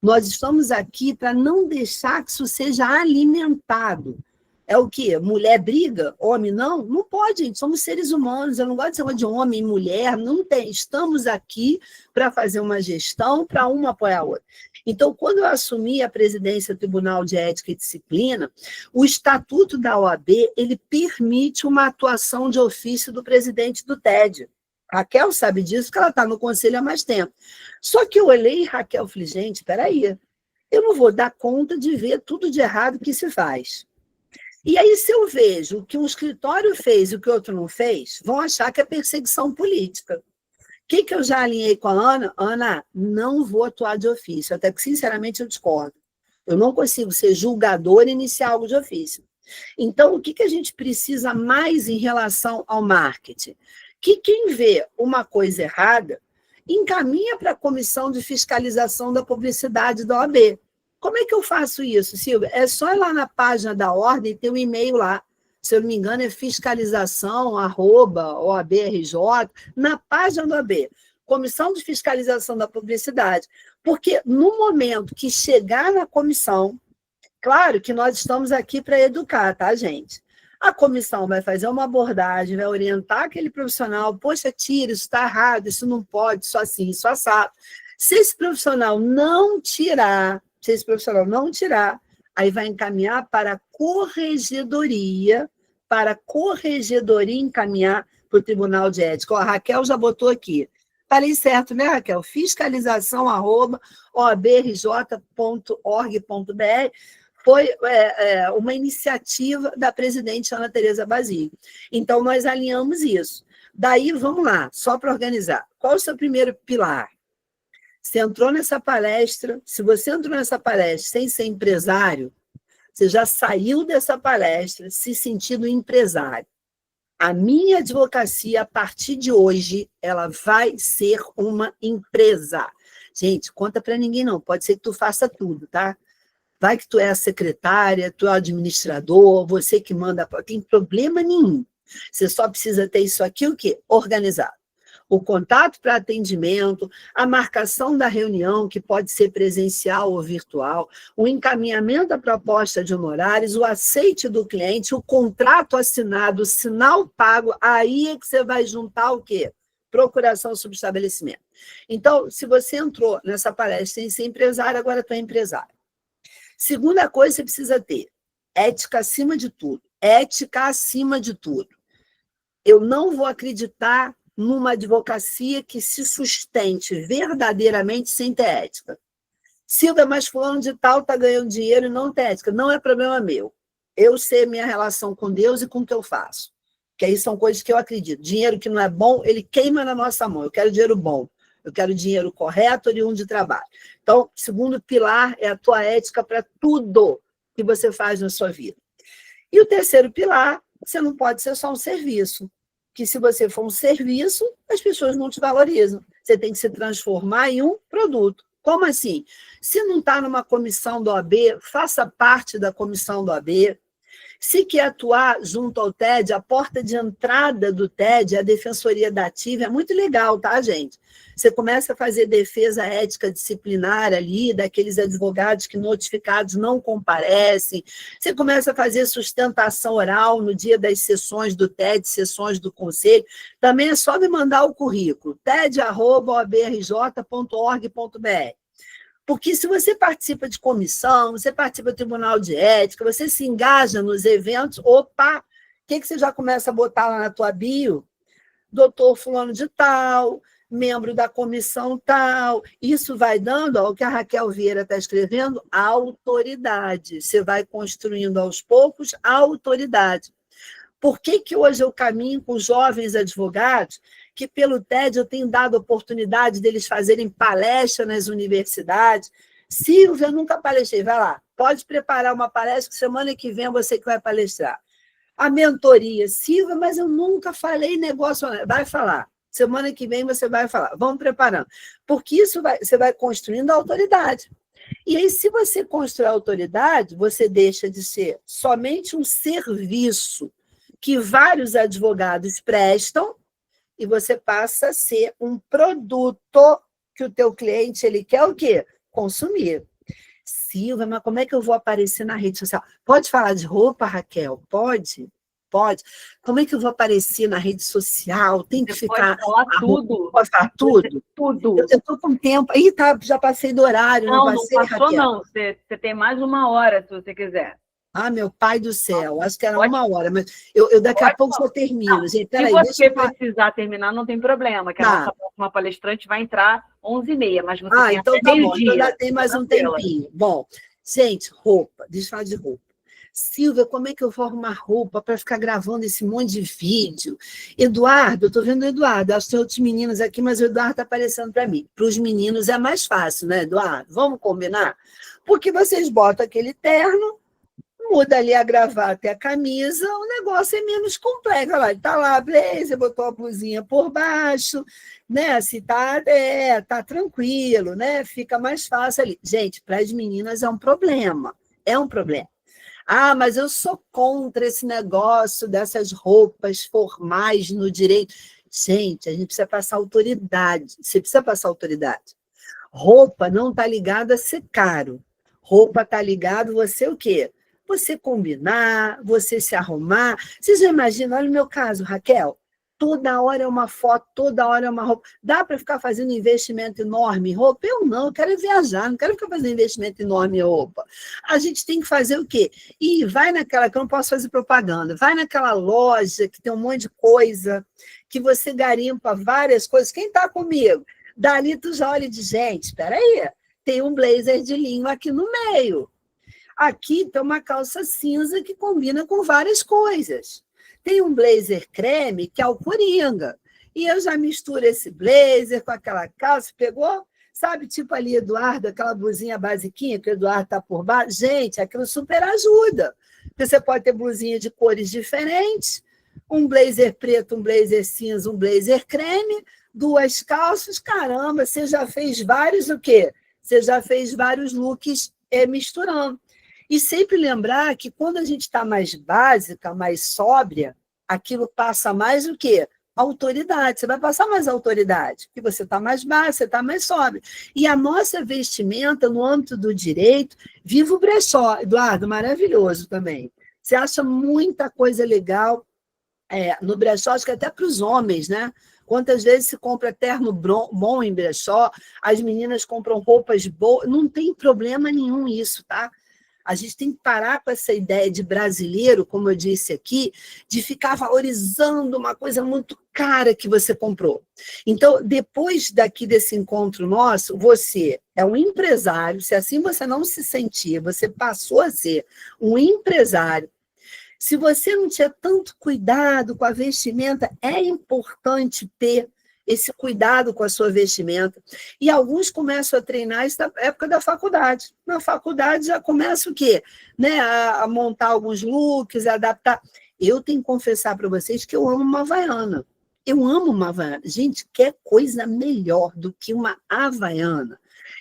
Nós estamos aqui para não deixar que isso seja alimentado. É o quê? Mulher briga? Homem não? Não pode, gente. Somos seres humanos. Eu não gosto de chamar de homem e mulher. Não tem. Estamos aqui para fazer uma gestão, para uma apoiar a outra. Então, quando eu assumi a presidência do Tribunal de Ética e Disciplina, o Estatuto da OAB, ele permite uma atuação de ofício do presidente do TED. Raquel sabe disso, porque ela está no conselho há mais tempo. Só que eu olhei, Raquel, falei, gente, espera aí, eu não vou dar conta de ver tudo de errado que se faz. E aí, se eu vejo o que um escritório fez e o que o outro não fez, vão achar que é perseguição política. O que eu já alinhei com a Ana? Ana, não vou atuar de ofício, até que, sinceramente, eu discordo. Eu não consigo ser julgadora e iniciar algo de ofício. Então, o que a gente precisa mais em relação ao marketing? Que quem vê uma coisa errada encaminha para a Comissão de Fiscalização da Publicidade da OAB. Como é que eu faço isso, Silvia? É só ir lá na página da ordem e ter um e-mail lá. Se eu não me engano, é fiscalização@OABRJ, na página da OAB. Comissão de Fiscalização da Publicidade. Porque no momento que chegar na comissão, claro que nós estamos aqui para educar, tá, gente? A comissão vai fazer uma abordagem, vai orientar aquele profissional, poxa, tira, isso está errado, isso não pode, isso assim, isso assado. Se esse profissional não tirar, aí vai encaminhar para a corregedoria encaminhar para o Tribunal de Ética. Ó, a Raquel já botou aqui. Falei certo, né, Raquel? Fiscalização@oabrj.org.br. Foi uma iniciativa da presidente Ana Tereza Basílio. Então, nós alinhamos isso. Daí, vamos lá, só para organizar. Qual é o seu primeiro pilar? Você entrou nessa palestra, se você entrou nessa palestra sem ser empresário, você já saiu dessa palestra se sentindo empresário. A minha advocacia, a partir de hoje, ela vai ser uma empresa. Gente, conta para ninguém não, pode ser que tu faça tudo, tá? Vai que tu é a secretária, tu é o administrador, você que manda, não tem problema nenhum. Você só precisa ter isso aqui, o quê? Organizado. O contato para atendimento, a marcação da reunião, que pode ser presencial ou virtual, o encaminhamento da proposta de honorários, o aceite do cliente, o contrato assinado, o sinal pago, aí é que você vai juntar o quê? Procuração sobre estabelecimento. Então, se você entrou nessa palestra sem ser empresário, agora tu é empresário. Segunda coisa, você precisa ter ética acima de tudo. Ética acima de tudo. Eu não vou acreditar numa advocacia que se sustente verdadeiramente sem ter ética. Silvia, mas fulano de tal está ganhando dinheiro e não tem ética. Não é problema meu. Eu sei minha relação com Deus e com o que eu faço. Que aí são coisas que eu acredito. Dinheiro que não é bom, ele queima na nossa mão. Eu quero dinheiro bom. Eu quero dinheiro correto, oriundo de trabalho. Então, segundo pilar é a tua ética para tudo que você faz na sua vida. E o terceiro pilar, você não pode ser só um serviço. Que se você for um serviço, as pessoas não te valorizam. Você tem que se transformar em um produto. Como assim? Se não está numa comissão do OAB, faça parte da comissão do OAB. Se quer atuar junto ao TED, a porta de entrada do TED, a Defensoria da Ativa, é muito legal, tá, gente? Você começa a fazer defesa ética disciplinar ali, daqueles advogados que notificados não comparecem. Você começa a fazer sustentação oral no dia das sessões do TED, sessões do conselho. Também é só me mandar o currículo, ted@oabrj.org.br. Porque se você participa de comissão, você participa do Tribunal de Ética, você se engaja nos eventos, opa, o que você já começa a botar lá na tua bio? Doutor fulano de tal, membro da comissão tal. Isso vai dando, ó, o que a Raquel Vieira está escrevendo, autoridade. Você vai construindo aos poucos a autoridade. Por que que hoje eu caminho com jovens advogados que, pelo TED, eu tenho dado oportunidade deles fazerem palestra nas universidades? Silvia, eu nunca palestrei. Vai lá, pode preparar uma palestra, que semana que vem é você que vai palestrar. A mentoria, Silvia, mas eu nunca falei negócio. Vai falar. Semana que vem você vai falar. Vamos preparando. Porque você vai construindo a autoridade. E aí, se você constrói a autoridade, você deixa de ser somente um serviço que vários advogados prestam e você passa a ser um produto que o teu cliente ele quer o quê? Consumir. Silvia, mas como é que eu vou aparecer na rede social? Pode falar de roupa, Raquel? Pode? Pode. Como é que eu vou aparecer na rede social? Tem que ficar... Pode falar tudo. Pode falar tudo? Tudo. Eu estou com tempo. Ih, tá, já passei do horário. Não passei, passou, Raquel? não. Você tem mais 1 hora, se você quiser. Ah, meu pai do céu, acho que era 1 hora, mas eu daqui a pouco só termino. Gente, peraí, se você precisar terminar, não tem problema, que a nossa próxima palestrante vai entrar 11h30, mas você tem então até tá bom, então meio-dia. já tem mais um tempinho. Bom, gente, roupa, deixa eu falar de roupa. Silvia, como é que eu vou arrumar roupa para ficar gravando esse monte de vídeo? Eduardo, eu estou vendo o Eduardo, acho que tem outros meninos aqui, mas o Eduardo está aparecendo para mim. Para os meninos é mais fácil, né, Eduardo? Vamos combinar? Porque vocês botam aquele terno, muda ali a gravata e a camisa, o negócio é menos complexo. Olha lá, está lá, blazer, botou a blusinha por baixo, né? Se tá tranquilo, né? Fica mais fácil ali. Gente, para as meninas é um problema. É um problema. Ah, mas eu sou contra esse negócio dessas roupas formais no direito. Gente, a gente precisa passar autoridade. Você precisa passar autoridade. Roupa não está ligada a ser caro. Roupa está ligada a você o quê? Você combinar, você se arrumar. Você já imagina, olha o meu caso, Raquel, toda hora é uma foto, toda hora é uma roupa. Dá para ficar fazendo investimento enorme em roupa? Eu não, eu quero viajar, não quero ficar fazendo investimento enorme em roupa. A gente tem que fazer o quê? E vai naquela, que eu não posso fazer propaganda, vai naquela loja que tem um monte de coisa, que você garimpa várias coisas. Quem está comigo? Dali tu já olha e diz, gente, espera aí, tem um blazer de linho aqui no meio. Aqui tem uma calça cinza que combina com várias coisas. Tem um blazer creme que é o Coringa. E eu já misturo esse blazer com aquela calça, pegou? Sabe, tipo ali, Eduardo, aquela blusinha basiquinha que o Eduardo está por baixo? Gente, aquilo super ajuda. Porque você pode ter blusinha de cores diferentes, um blazer preto, um blazer cinza, um blazer creme, 2 calças, caramba, você já fez vários o quê? Você já fez vários looks misturando. E sempre lembrar que quando a gente está mais básica, mais sóbria, aquilo passa mais o quê? Autoridade. Você vai passar mais autoridade, porque você está mais básica, você está mais sóbria. E a nossa vestimenta, no âmbito do direito, viva o brechó. Eduardo, maravilhoso também. Você acha muita coisa legal no brechó, acho que até para os homens, né? Quantas vezes se compra terno bom em brechó, as meninas compram roupas boas, não tem problema nenhum isso, tá? A gente tem que parar com essa ideia de brasileiro, como eu disse aqui, de ficar valorizando uma coisa muito cara que você comprou. Então, depois desse encontro nosso, você é um empresário, se assim você não se sentia, você passou a ser um empresário. Se você não tinha tanto cuidado com a vestimenta, é importante ter esse cuidado com a sua vestimenta. E alguns começam a treinar isso na época da faculdade. Na faculdade já começa o quê? Né? A montar alguns looks, a adaptar. Eu tenho que confessar para vocês que eu amo uma Havaiana. Eu amo uma Havaiana. Gente, quer coisa melhor do que uma Havaiana?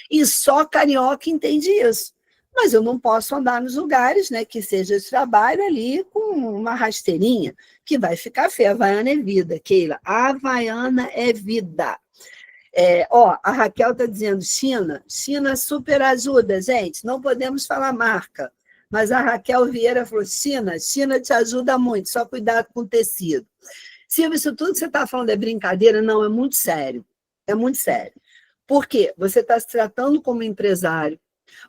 E só carioca entende isso. Mas eu não posso andar nos lugares, né, que seja de trabalho ali com uma rasteirinha, que vai ficar feia. A Havaiana é vida, Keila. A Havaiana é vida. A Raquel está dizendo, China super ajuda, gente. Não podemos falar marca. Mas a Raquel Vieira falou, China te ajuda muito, só cuidado com o tecido. Silvia, isso tudo que você está falando é brincadeira? Não, é muito sério. É muito sério. Por quê? Você está se tratando como empresário,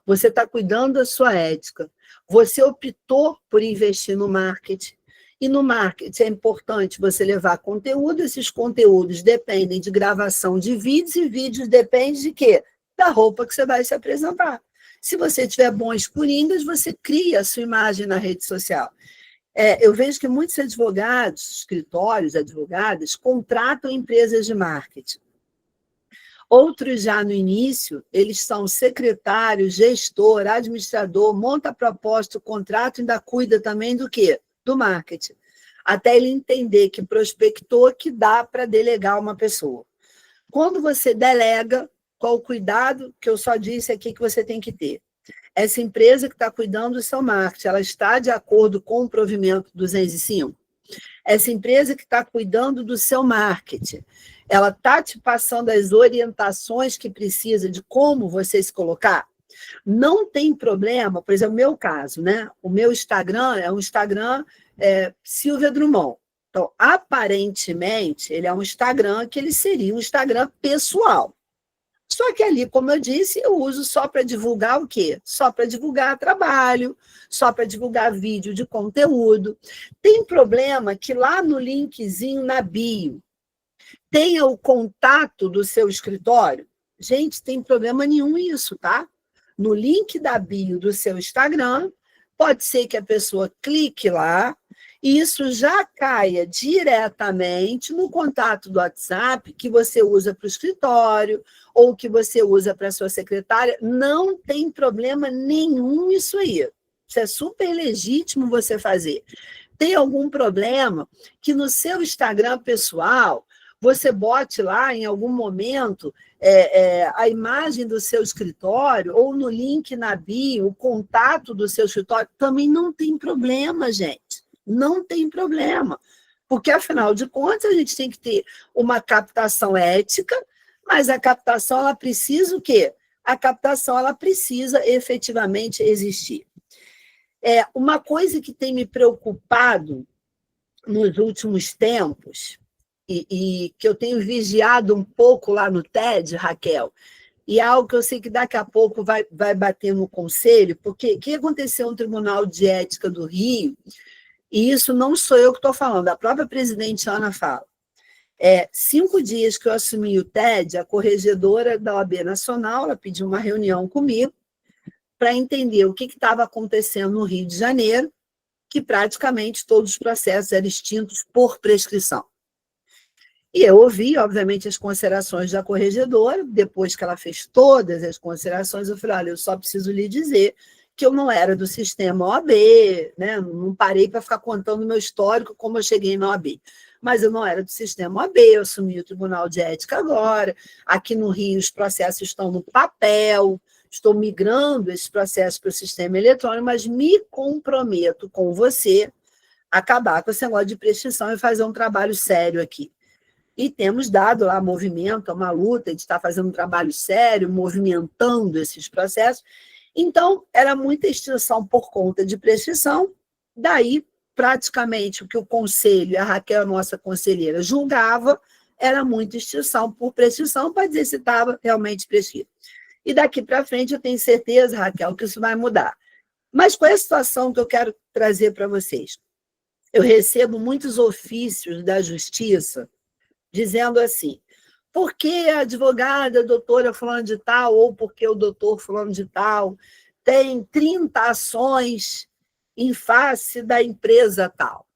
você está cuidando da sua ética, você optou por investir no marketing. E no marketing é importante você levar conteúdo, esses conteúdos dependem de gravação de vídeos, e vídeos dependem de quê? Da roupa que você vai se apresentar. Se você tiver bons coringas, você cria a sua imagem na rede social. Eu vejo que muitos advogados, escritórios, advogadas, contratam empresas de marketing. Outros já no início, eles são secretário, gestor, administrador, monta a proposta, o contrato, ainda cuida também do quê? Do marketing. Até ele entender que prospectou, que dá para delegar uma pessoa. Quando você delega, qual o cuidado que eu só disse aqui que você tem que ter? Essa empresa que está cuidando do seu marketing, ela está de acordo com o provimento 205? Essa empresa que está cuidando do seu marketing, ela está te passando as orientações que precisa de como você se colocar? Não tem problema, por exemplo, o meu caso, né? O meu Instagram é um Instagram Silvia Drummond. Então, aparentemente, ele é um Instagram que ele seria um Instagram pessoal. Só que ali, como eu disse, eu uso só para divulgar o quê? Só para divulgar trabalho, só para divulgar vídeo de conteúdo. Tem problema que lá no linkzinho na bio tenha o contato do seu escritório? Gente, tem problema nenhum isso, tá? No link da bio do seu Instagram, pode ser que a pessoa clique lá e isso já caia diretamente no contato do WhatsApp que você usa para o escritório ou que você usa para a sua secretária. Não tem problema nenhum isso aí. Isso é super legítimo você fazer. Tem algum problema que no seu Instagram pessoal você bote lá em algum momento a imagem do seu escritório ou no link na bio, o contato do seu escritório? Também não tem problema, gente. Não tem problema. Porque, afinal de contas, a gente tem que ter uma captação ética, mas a captação, ela precisa o quê? A captação, ela precisa efetivamente existir. Uma coisa que tem me preocupado nos últimos tempos, e que eu tenho vigiado um pouco lá no TED, Raquel, e é algo que eu sei que daqui a pouco vai bater no conselho, porque o que aconteceu no Tribunal de Ética do Rio, e isso não sou eu que estou falando, a própria presidente Ana fala. 5 dias que eu assumi o TED, a corregedora da OAB Nacional, ela pediu uma reunião comigo para entender o que estava acontecendo no Rio de Janeiro, que praticamente todos os processos eram extintos por prescrição. E eu ouvi, obviamente, as considerações da corregedora. Depois que ela fez todas as considerações, eu falei, olha, eu só preciso lhe dizer que eu não era do sistema OAB, né? Não parei para ficar contando o meu histórico, como eu cheguei na OAB. Mas eu não era do sistema OAB, eu assumi o Tribunal de Ética agora. Aqui no Rio, os processos estão no papel, estou migrando esses processos para o sistema eletrônico, mas me comprometo com você a acabar com esse negócio de prescrição e fazer um trabalho sério aqui. E temos dado lá movimento, uma luta de estar fazendo um trabalho sério, movimentando esses processos. Então, era muita extinção por conta de prescrição, daí, praticamente, o que o conselho, a Raquel, nossa conselheira, julgava, era muita extinção por prescrição, para dizer se estava realmente prescrito. E daqui para frente, eu tenho certeza, Raquel, que isso vai mudar. Mas qual é a situação que eu quero trazer para vocês? Eu recebo muitos ofícios da Justiça dizendo assim, por que a advogada, a doutora fulano de tal, ou porque o doutor fulano de tal tem 30 ações em face da empresa tal.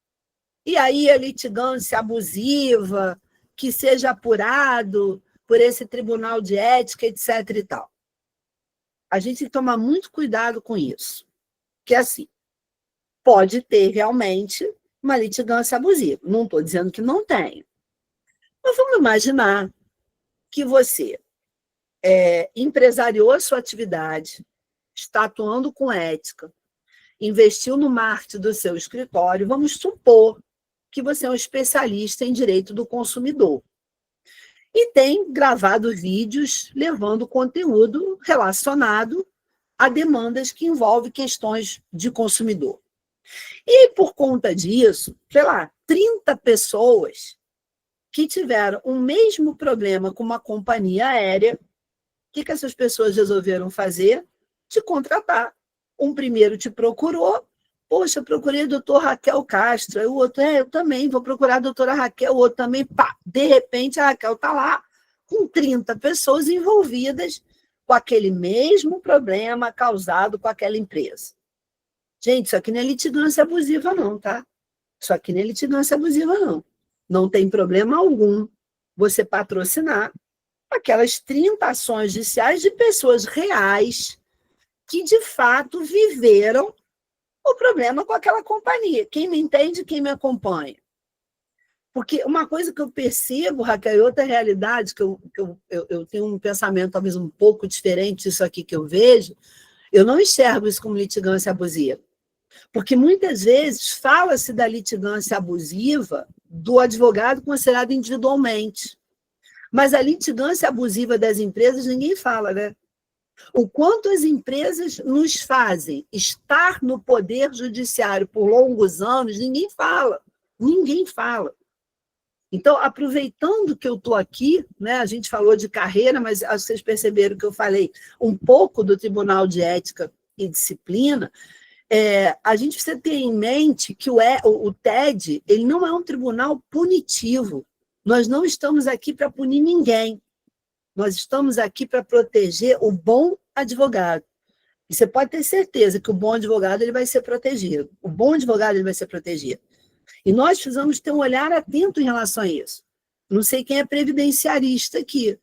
E aí a litigância abusiva, que seja apurado por esse tribunal de ética, etc. e tal. A gente tem que tomar muito cuidado com isso. Que assim, pode ter realmente uma litigância abusiva. Não estou dizendo que não tem. Mas vamos imaginar que você empresariou a sua atividade, está atuando com ética, investiu no marketing do seu escritório, vamos supor que você é um especialista em direito do consumidor e tem gravado vídeos levando conteúdo relacionado a demandas que envolvem questões de consumidor. E por conta disso, sei lá, 30 pessoas que tiveram o mesmo problema com uma companhia aérea, o que essas pessoas resolveram fazer? Te contratar. Um primeiro te procurou, Poxa, procurei a doutora Raquel Castro. Aí o outro, eu também vou procurar a doutora Raquel. O outro também, pá. De repente, a Raquel está lá com 30 pessoas envolvidas com aquele mesmo problema causado com aquela empresa. Gente, isso aqui não é litigância abusiva, não, tá? Isso aqui não é litigância abusiva, não. Não tem problema algum você patrocinar aquelas 30 ações judiciais de pessoas reais que, de fato, viveram o problema com aquela companhia. Quem me entende, quem me acompanha. Porque uma coisa que eu percebo, Raquel, e outra realidade, que eu tenho um pensamento talvez um pouco diferente disso aqui que eu vejo, eu não enxergo isso como litigância abusiva. Porque muitas vezes fala-se da litigância abusiva do advogado considerado individualmente. Mas a litigância abusiva das empresas ninguém fala, né? O quanto as empresas nos fazem estar no poder judiciário por longos anos, ninguém fala. Ninguém fala. Então, aproveitando que eu estou aqui, né, a gente falou de carreira, mas acho que vocês perceberam que eu falei um pouco do Tribunal de Ética e Disciplina, a gente precisa ter em mente que o TED ele não é um tribunal punitivo. Nós não estamos aqui para punir ninguém. Nós estamos aqui para proteger o bom advogado. E você pode ter certeza que o bom advogado ele vai ser protegido. O bom advogado ele vai ser protegido. E nós precisamos ter um olhar atento em relação a isso. Não sei quem é previdenciarista aqui.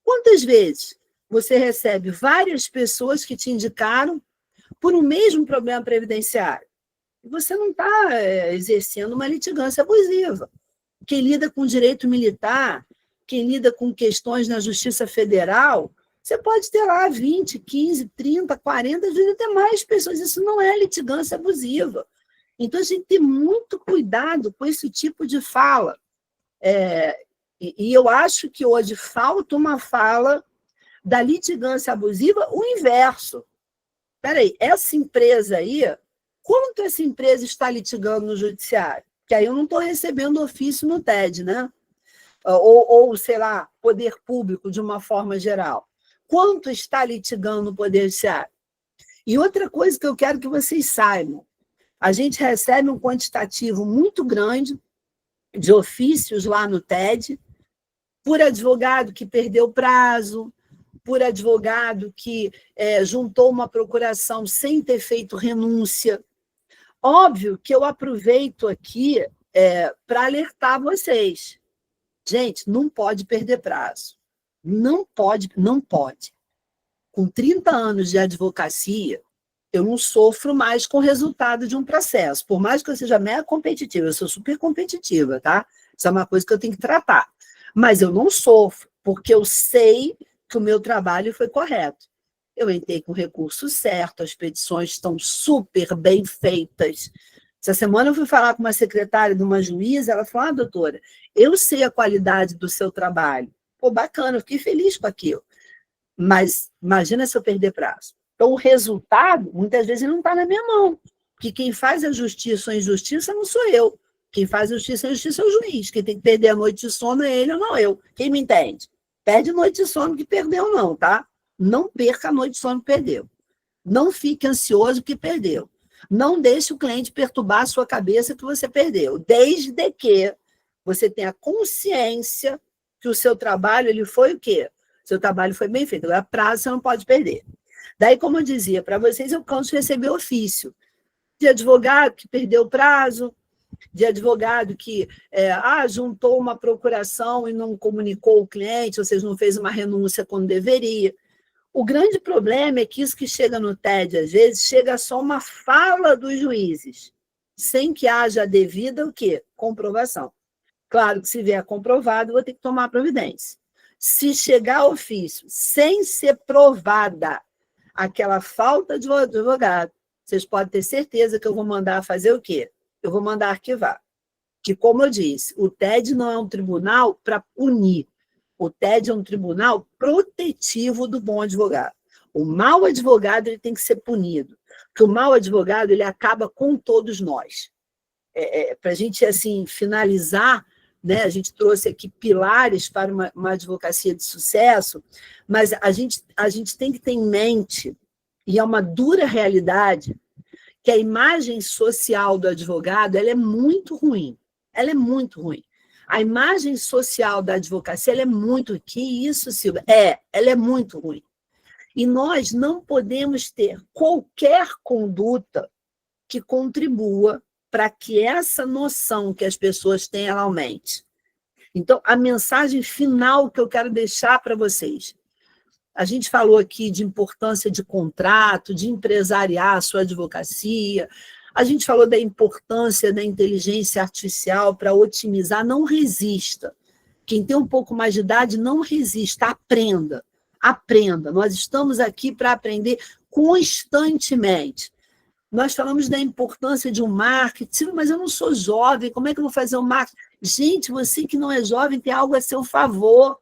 Quantas vezes você recebe várias pessoas que te indicaram por um mesmo problema previdenciário? E você não está exercendo uma litigância abusiva. Quem lida com direito militar, quem lida com questões na Justiça Federal, você pode ter lá 20, 15, 30, 40, às vezes até mais pessoas. Isso não é litigância abusiva. Então, a gente tem muito cuidado com esse tipo de fala. E eu acho que hoje falta uma fala da litigância abusiva, o inverso. Espera aí, essa empresa aí, quanto essa empresa está litigando no judiciário? Que aí eu não estou recebendo ofício no TED, né? Ou, sei lá, poder público de uma forma geral. Quanto está litigando no poder judiciário? E outra coisa que eu quero que vocês saibam, a gente recebe um quantitativo muito grande de ofícios lá no TED, por advogado que perdeu prazo, por advogado que juntou uma procuração sem ter feito renúncia. Óbvio que eu aproveito aqui para alertar vocês. Gente, não pode perder prazo. Não pode, não pode. Com 30 anos de advocacia, eu não sofro mais com o resultado de um processo. Por mais que eu seja mega competitiva, eu sou super competitiva, tá? Isso é uma coisa que eu tenho que tratar. Mas eu não sofro, porque eu sei que o meu trabalho foi correto. Eu entrei com o recurso certo, as petições estão super bem feitas. Essa semana eu fui falar com uma secretária de uma juíza, ela falou, doutora, eu sei a qualidade do seu trabalho. Pô, bacana, eu fiquei feliz com aquilo. Mas imagina se eu perder prazo. Então, o resultado, muitas vezes, não está na minha mão. Porque quem faz a justiça ou a injustiça não sou eu. Quem faz a justiça ou a injustiça é o juiz. Quem tem que perder a noite de sono é ele ou não eu. Quem me entende? Perde a noite de sono que perdeu, não, tá? Não perca a noite de sono que perdeu. Não fique ansioso que perdeu. Não deixe o cliente perturbar a sua cabeça que você perdeu. Desde que você tenha consciência que o seu trabalho ele foi o quê? Seu trabalho foi bem feito. Agora, prazo você não pode perder. Daí, como eu dizia para vocês, eu canso de receber ofício de advogado que perdeu o prazo, de advogado que juntou uma procuração e não comunicou o cliente, ou seja, não fez uma renúncia quando deveria. O grande problema é que isso que chega no TED, às vezes, chega só uma fala dos juízes, sem que haja a devida o quê? Comprovação. Claro que se vier comprovado, vou ter que tomar providência. Se chegar ofício sem ser provada aquela falta de advogado, vocês podem ter certeza que eu vou mandar fazer o quê? Eu vou mandar arquivar. Que, como eu disse, o TED não é um tribunal para punir. O TED é um tribunal protetivo do bom advogado. O mau advogado ele tem que ser punido, porque o mau advogado ele acaba com todos nós. Para a gente assim, finalizar, né, a gente trouxe aqui pilares para uma advocacia de sucesso, mas a gente tem que ter em mente, e é uma dura realidade, que a imagem social do advogado ela é muito ruim. Ela é muito ruim. A imagem social da advocacia ela é muito... Que isso, Silvia? Ela é muito ruim. E nós não podemos ter qualquer conduta que contribua para que essa noção que as pessoas têm, ela aumente. Então, a mensagem final que eu quero deixar para vocês. A gente falou aqui de importância de contrato, de empresariar a sua advocacia, a gente falou da importância da inteligência artificial para otimizar. Não resista. Quem tem um pouco mais de idade, não resista, aprenda. Aprenda. Nós estamos aqui para aprender constantemente. Nós falamos da importância de um marketing, mas eu não sou jovem, como é que eu vou fazer um marketing? Gente, você que não é jovem tem algo a seu favor.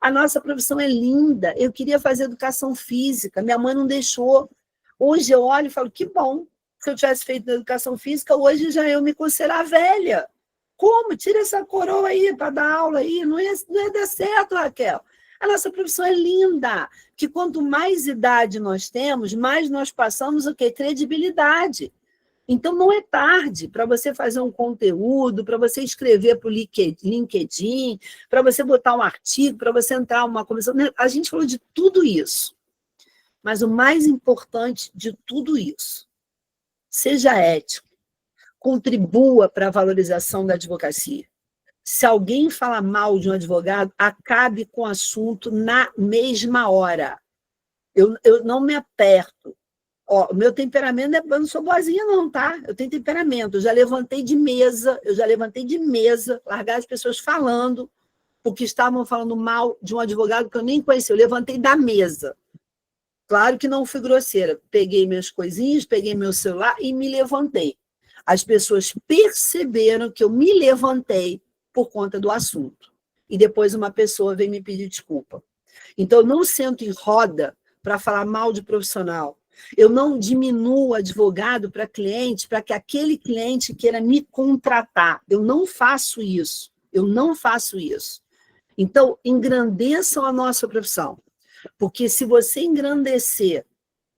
A nossa profissão é linda. Eu queria fazer educação física, minha mãe não deixou. Hoje eu olho e falo, que bom. Se eu tivesse feito educação física, hoje já eu me considerar velha. Como? Tira essa coroa aí para dar aula aí. Não ia dar certo, Raquel. A nossa profissão é linda, que quanto mais idade nós temos, mais nós passamos o quê? Credibilidade. Então, não é tarde para você fazer um conteúdo, para você escrever para o LinkedIn, para você botar um artigo, para você entrar numa comissão. A gente falou de tudo isso. Mas o mais importante de tudo isso, seja ético, contribua para a valorização da advocacia. Se alguém fala mal de um advogado, acabe com o assunto na mesma hora. Eu não me aperto. O meu temperamento, eu não sou boazinha não, tá? Eu tenho temperamento. Eu já levantei de mesa, largar as pessoas falando, porque estavam falando mal de um advogado que eu nem conhecia. Eu levantei da mesa. Claro que não fui grosseira. Peguei minhas coisinhas, peguei meu celular e me levantei. As pessoas perceberam que eu me levantei por conta do assunto. E depois uma pessoa veio me pedir desculpa. Então, eu não sento em roda para falar mal de profissional. Eu não diminuo o advogado para cliente, para que aquele cliente queira me contratar. Eu não faço isso. Eu não faço isso. Então, engrandeçam a nossa profissão. Porque se você engrandecer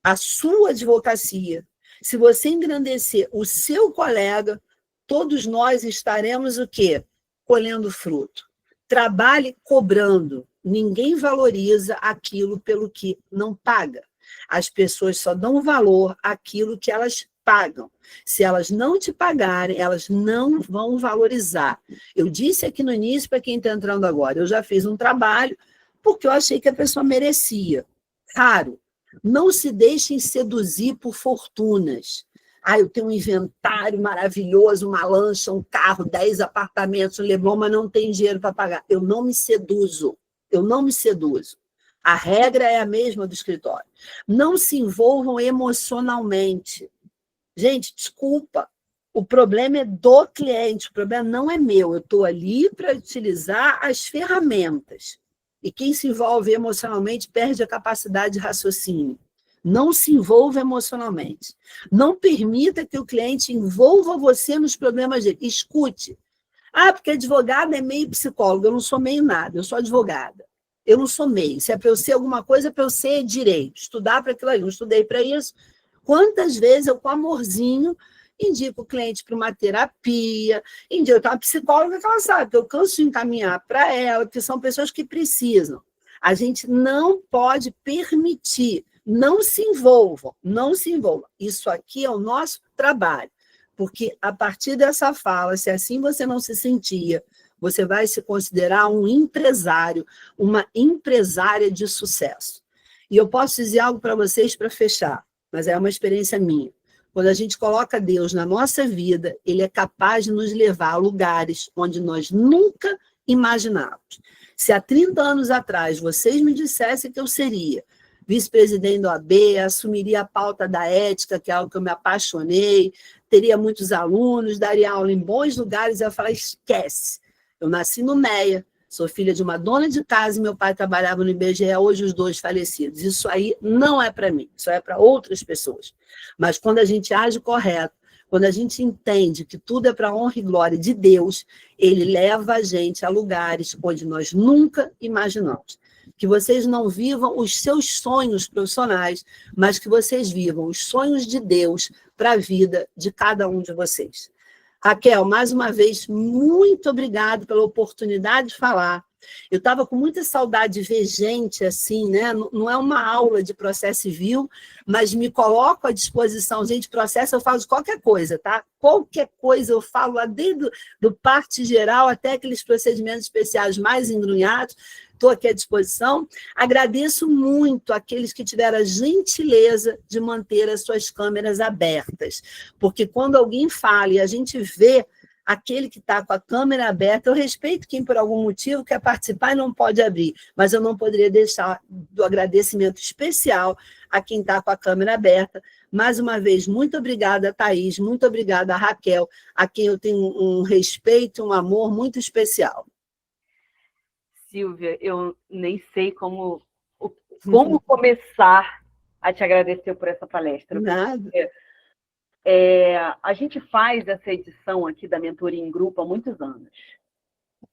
a sua advocacia, se você engrandecer o seu colega, todos nós estaremos o quê? Colhendo fruto. Trabalhe cobrando. Ninguém valoriza aquilo pelo que não paga. As pessoas só dão valor àquilo que elas pagam. Se elas não te pagarem, elas não vão valorizar. Eu disse aqui no início, para quem está entrando agora, eu já fiz um trabalho porque eu achei que a pessoa merecia. Claro, não se deixem seduzir por fortunas. Eu tenho um inventário maravilhoso, uma lancha, um carro, 10 apartamentos, um Leblon, mas não tem dinheiro para pagar. Eu não me seduzo. A regra é a mesma do escritório. Não se envolvam emocionalmente. Gente, desculpa. O problema é do cliente, o problema não é meu. Eu estou ali para utilizar as ferramentas. E quem se envolve emocionalmente perde a capacidade de raciocínio. Não se envolva emocionalmente. Não permita que o cliente envolva você nos problemas dele. Escute. Porque advogada é meio psicólogo. Eu não sou meio nada, eu sou advogada. Eu não sou meio. Se é para eu ser alguma coisa, é para eu ser direito. Estudar para aquilo ali. Eu estudei para isso. Quantas vezes eu, com amorzinho, indico o cliente para uma terapia, indico uma psicóloga que ela sabe que eu canso de encaminhar para ela, porque são pessoas que precisam. A gente não pode permitir. Não se envolvam. Isso aqui é o nosso trabalho. Porque a partir dessa fala, se assim você não se sentia, você vai se considerar um empresário, uma empresária de sucesso. E eu posso dizer algo para vocês para fechar, mas é uma experiência minha. Quando a gente coloca Deus na nossa vida, Ele é capaz de nos levar a lugares onde nós nunca imaginávamos. Se há 30 anos atrás vocês me dissessem que eu seria vice-presidente do AB, assumiria a pauta da ética, que é algo que eu me apaixonei, teria muitos alunos, daria aula em bons lugares, eu ia falar, esquece. Eu nasci no Meia, sou filha de uma dona de casa e meu pai trabalhava no IBGE, hoje os dois falecidos. Isso aí não é para mim, isso é para outras pessoas. Mas quando a gente age correto, quando a gente entende que tudo é para a honra e glória de Deus, Ele leva a gente a lugares onde nós nunca imaginamos. que vocês não vivam os seus sonhos profissionais, mas que vocês vivam os sonhos de Deus para a vida de cada um de vocês. Raquel, mais uma vez, muito obrigado pela oportunidade de falar. Eu estava com muita saudade de ver gente assim, né? Não é uma aula de processo civil, mas me coloco à disposição. Gente, processo eu falo qualquer coisa, tá? Qualquer coisa eu falo, lá desde do parte geral até aqueles procedimentos especiais mais engrunhados. Estou aqui à disposição. Agradeço muito àqueles que tiveram a gentileza de manter as suas câmeras abertas, porque quando alguém fala e a gente vê aquele que está com a câmera aberta, eu respeito quem por algum motivo quer participar e não pode abrir, mas eu não poderia deixar do agradecimento especial a quem está com a câmera aberta. Mais uma vez, muito obrigada, Thaís, muito obrigada, Raquel, a quem eu tenho um respeito, um amor muito especial. Silvia, eu nem sei como começar a te agradecer por essa palestra. Nada. A gente faz essa edição aqui da Mentoria em Grupo há muitos anos.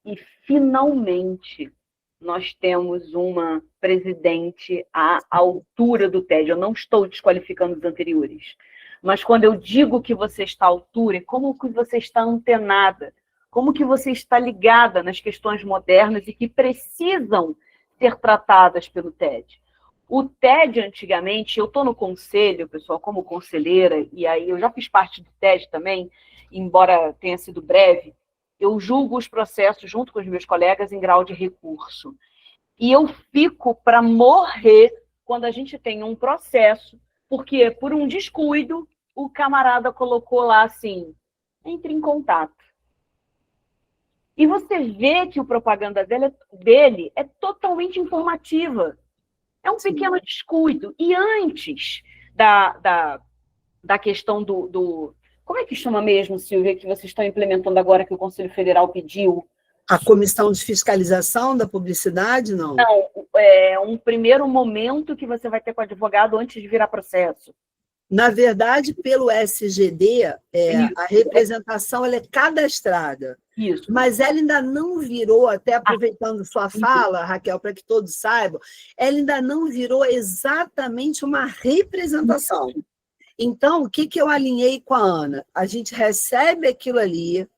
E, finalmente, nós temos uma presidente à altura do TED. Eu não estou desqualificando os anteriores. Mas quando eu digo que você está à altura, é como que você está antenada, como que você está ligada nas questões modernas e que precisam ser tratadas pelo TED. O TED, antigamente, eu estou no conselho, pessoal, como conselheira, e aí eu já fiz parte do TED também, embora tenha sido breve, eu julgo os processos junto com os meus colegas em grau de recurso. E eu fico para morrer quando a gente tem um processo, porque por um descuido, o camarada colocou lá assim, entre em contato. E você vê que a propaganda dele é totalmente informativa. É um pequeno descuido. E antes da questão do... Como é que chama mesmo, Silvia, que vocês estão implementando agora, que o Conselho Federal pediu? A comissão de fiscalização da publicidade, não? Não, é um primeiro momento que você vai ter com o advogado antes de virar processo. Na verdade, pelo SGD, a representação ela é cadastrada. Isso. Mas ela ainda não virou, até aproveitando sua fala, Raquel, para que todos saibam, ela ainda não virou exatamente uma representação. Então, o que eu alinhei com a Ana? A gente recebe aquilo ali,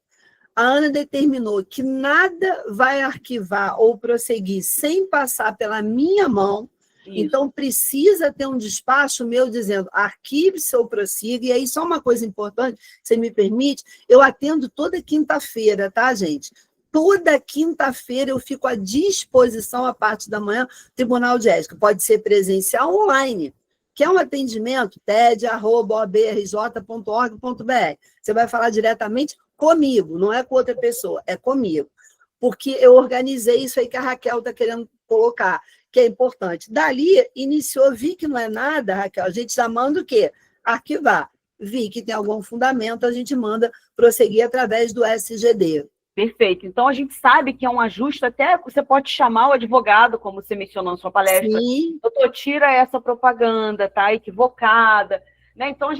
a Ana determinou que nada vai arquivar ou prosseguir sem passar pela minha mão. Isso. Então, precisa ter um despacho meu dizendo arquive-se ou prossiga. E aí, só uma coisa importante, se me permite, eu atendo toda quinta-feira, tá, gente? Toda quinta-feira eu fico à disposição, à parte da manhã, Tribunal de Ética. Pode ser presencial ou online, que é um atendimento, ted@obrj.org.br. Você vai falar diretamente comigo, não é com outra pessoa, é comigo. Porque eu organizei isso aí que a Raquel está querendo colocar, que é importante. Dali, iniciou, vi que não é nada, Raquel, a gente já manda o quê? Arquivar. Vi que tem algum fundamento, a gente manda prosseguir através do SGD. Perfeito. Então, a gente sabe que é um ajuste, até você pode chamar o advogado, como você mencionou na sua palestra. Sim. Doutor, tira essa propaganda, tá equivocada. Né? Então,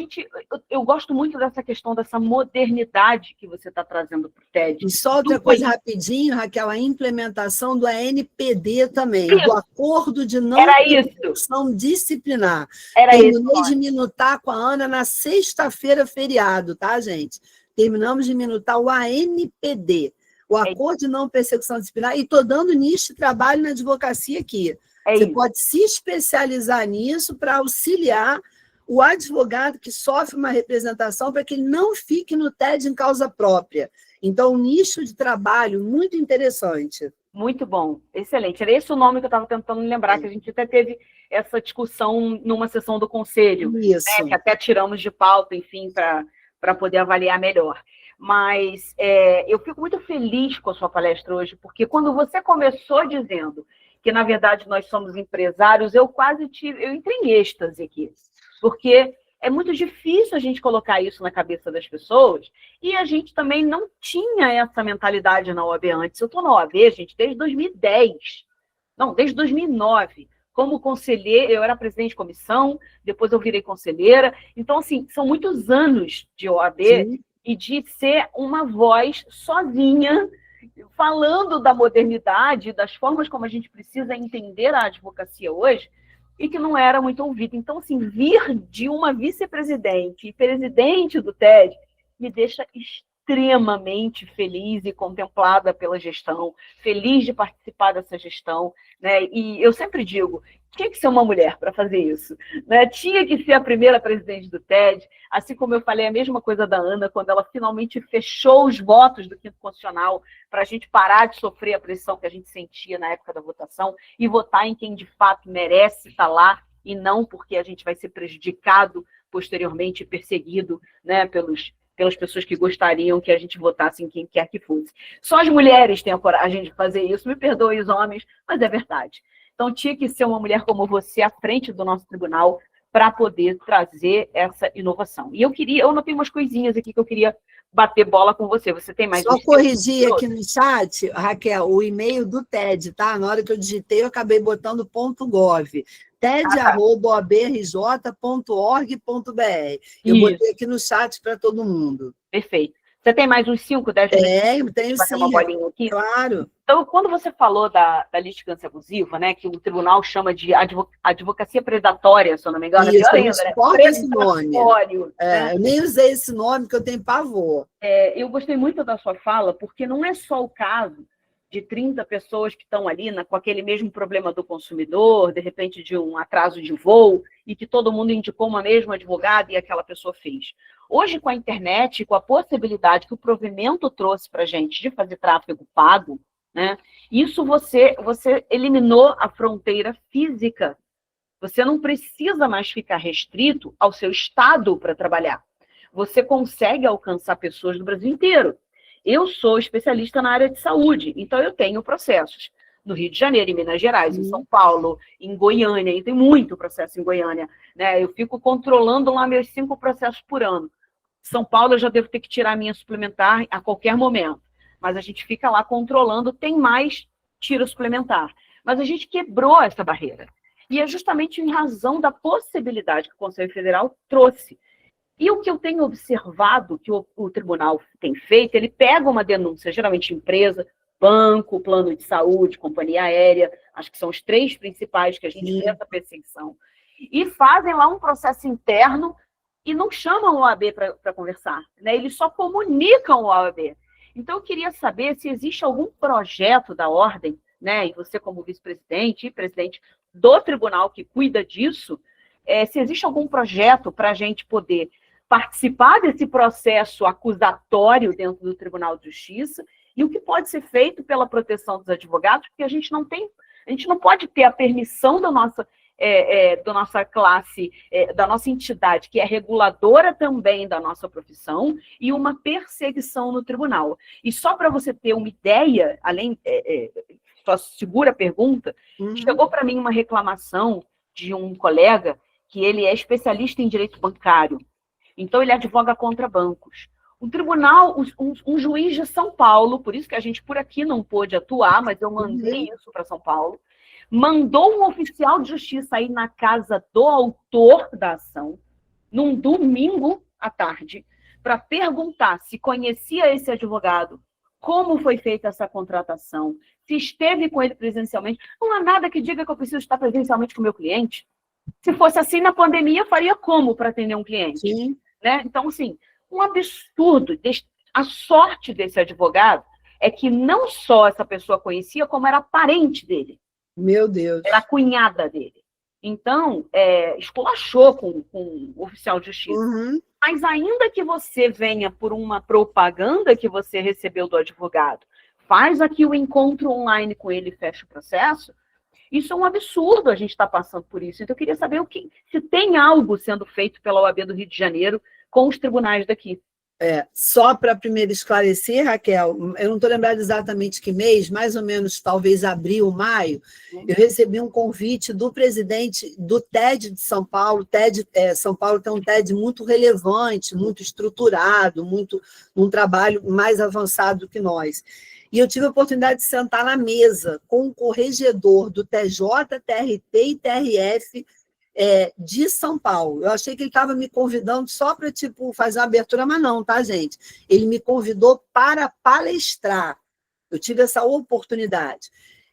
eu gosto muito dessa questão, dessa modernidade que você está trazendo para o TED. E só outra coisa rapidinho, Raquel, a implementação do ANPD também, do Acordo de Não Persecução Disciplinar. Terminei de minutar com a Ana na sexta-feira, feriado, tá, gente? Terminamos de minutar o ANPD, o Acordo de Não Persecução Disciplinar, e estou dando nisso de trabalho na advocacia aqui. Você pode se especializar nisso para auxiliar o advogado que sofre uma representação para que ele não fique no TED em causa própria. Então, um nicho de trabalho muito interessante. Muito bom, excelente. Era esse o nome que eu estava tentando lembrar, que a gente até teve essa discussão numa sessão do conselho. Isso. Né, que até tiramos de pauta, enfim, para poder avaliar melhor. Mas eu fico muito feliz com a sua palestra hoje, porque quando você começou dizendo que, na verdade, nós somos empresários, eu entrei em êxtase aqui. Porque é muito difícil a gente colocar isso na cabeça das pessoas, e a gente também não tinha essa mentalidade na OAB antes. Eu estou na OAB, gente, desde 2010. Não, desde 2009. Como conselheira, eu era presidente de comissão, depois eu virei conselheira. Então, assim, são muitos anos de OAB. Sim. E de ser uma voz sozinha falando da modernidade, das formas como a gente precisa entender a advocacia hoje, e que não era muito ouvida. Então, assim, vir de uma vice-presidente e presidente do TED me deixa extremamente feliz e contemplada pela gestão, feliz de participar dessa gestão, né? E eu sempre digo, tinha que ser uma mulher para fazer isso, né? Tinha que ser a primeira presidente do TED, assim como eu falei a mesma coisa da Ana, quando ela finalmente fechou os votos do Quinto Constitucional para a gente parar de sofrer a pressão que a gente sentia na época da votação e votar em quem de fato merece estar lá e não porque a gente vai ser prejudicado posteriormente, perseguido, né, pelas pessoas que gostariam que a gente votasse em quem quer que fosse. Só as mulheres têm a coragem de fazer isso, me perdoem os homens, mas é verdade. Então, tinha que ser uma mulher como você à frente do nosso tribunal para poder trazer essa inovação. E eu anotei umas coisinhas aqui que eu queria bater bola com você. Você tem mais? Só corrigir aqui no chat, Raquel, o e-mail do TED, tá? Na hora que eu digitei, eu acabei botando .gov. ted@obrj.org.br. Eu botei aqui no chat para todo mundo. Perfeito. Você tem mais uns 5, 10 minutos? Tenho sim. Uma bolinha aqui? Claro. Então, quando você falou da litigância abusiva, né, que o tribunal chama de advocacia predatória, se eu não me engano, isso, eu não esse nome. Né? Eu nem usei esse nome, porque eu tenho pavor. Eu gostei muito da sua fala, porque não é só o caso de 30 pessoas que estão ali com aquele mesmo problema do consumidor, de repente de um atraso de voo, e que todo mundo indicou uma mesma advogada e aquela pessoa fez. Hoje, com a internet, com a possibilidade que o provimento trouxe para a gente de fazer tráfego pago, né, isso você eliminou a fronteira física. Você não precisa mais ficar restrito ao seu estado para trabalhar. Você consegue alcançar pessoas do Brasil inteiro. Eu sou especialista na área de saúde, então eu tenho processos no Rio de Janeiro, em Minas Gerais, em São Paulo, em Goiânia, e tem muito processo em Goiânia, né? Eu fico controlando lá meus 5 processos por ano. São Paulo eu já devo ter que tirar a minha suplementar a qualquer momento, mas a gente fica lá controlando, tem mais, tira suplementar. Mas a gente quebrou essa barreira. E é justamente em razão da possibilidade que o Conselho Federal trouxe. E o que eu tenho observado que o tribunal tem feito, ele pega uma denúncia, geralmente empresa, banco, plano de saúde, companhia aérea, acho que são os 3 principais que a gente vê essa perseguição, e fazem lá um processo interno e não chamam o OAB para conversar, né? Eles só comunicam o OAB. Então, eu queria saber se existe algum projeto da ordem, né? E você como vice-presidente e presidente do tribunal que cuida disso, se existe algum projeto para a gente poder participar desse processo acusatório dentro do Tribunal de Justiça e o que pode ser feito pela proteção dos advogados, porque a gente não pode ter a permissão da nossa classe, da nossa entidade, que é reguladora também da nossa profissão, e uma perseguição no tribunal. E só para você ter uma ideia, além, só segura a pergunta, chegou para mim uma reclamação de um colega que ele é especialista em direito bancário. Então, ele advoga contra bancos. O tribunal, um juiz de São Paulo, por isso que a gente por aqui não pôde atuar, mas eu mandei isso para São Paulo, mandou um oficial de justiça ir na casa do autor da ação, num domingo à tarde, para perguntar se conhecia esse advogado, como foi feita essa contratação, se esteve com ele presencialmente. Não há nada que diga que eu preciso estar presencialmente com o meu cliente. Se fosse assim, na pandemia, faria como para atender um cliente? Sim. Né? Então, assim, um absurdo. A sorte desse advogado é que não só essa pessoa conhecia, como era parente dele. Meu Deus. Era a cunhada dele. Então, esculachou com o oficial de justiça. Mas ainda que você venha por uma propaganda que você recebeu do advogado, faz aqui o encontro online com ele e fecha o processo, isso é um absurdo a gente estar passando por isso. Então, eu queria saber se tem algo sendo feito pela OAB do Rio de Janeiro com os tribunais daqui. Só para primeiro esclarecer, Raquel, eu não estou lembrando exatamente que mês, mais ou menos, talvez abril, maio, eu recebi um convite do presidente do TED de São Paulo. São Paulo tem um TED muito relevante, muito estruturado, um trabalho mais avançado do que nós. E eu tive a oportunidade de sentar na mesa com o corregedor do TJ, TRT e TRF de São Paulo. Eu achei que ele estava me convidando só para fazer uma abertura, mas não, tá, gente? Ele me convidou para palestrar. Eu tive essa oportunidade.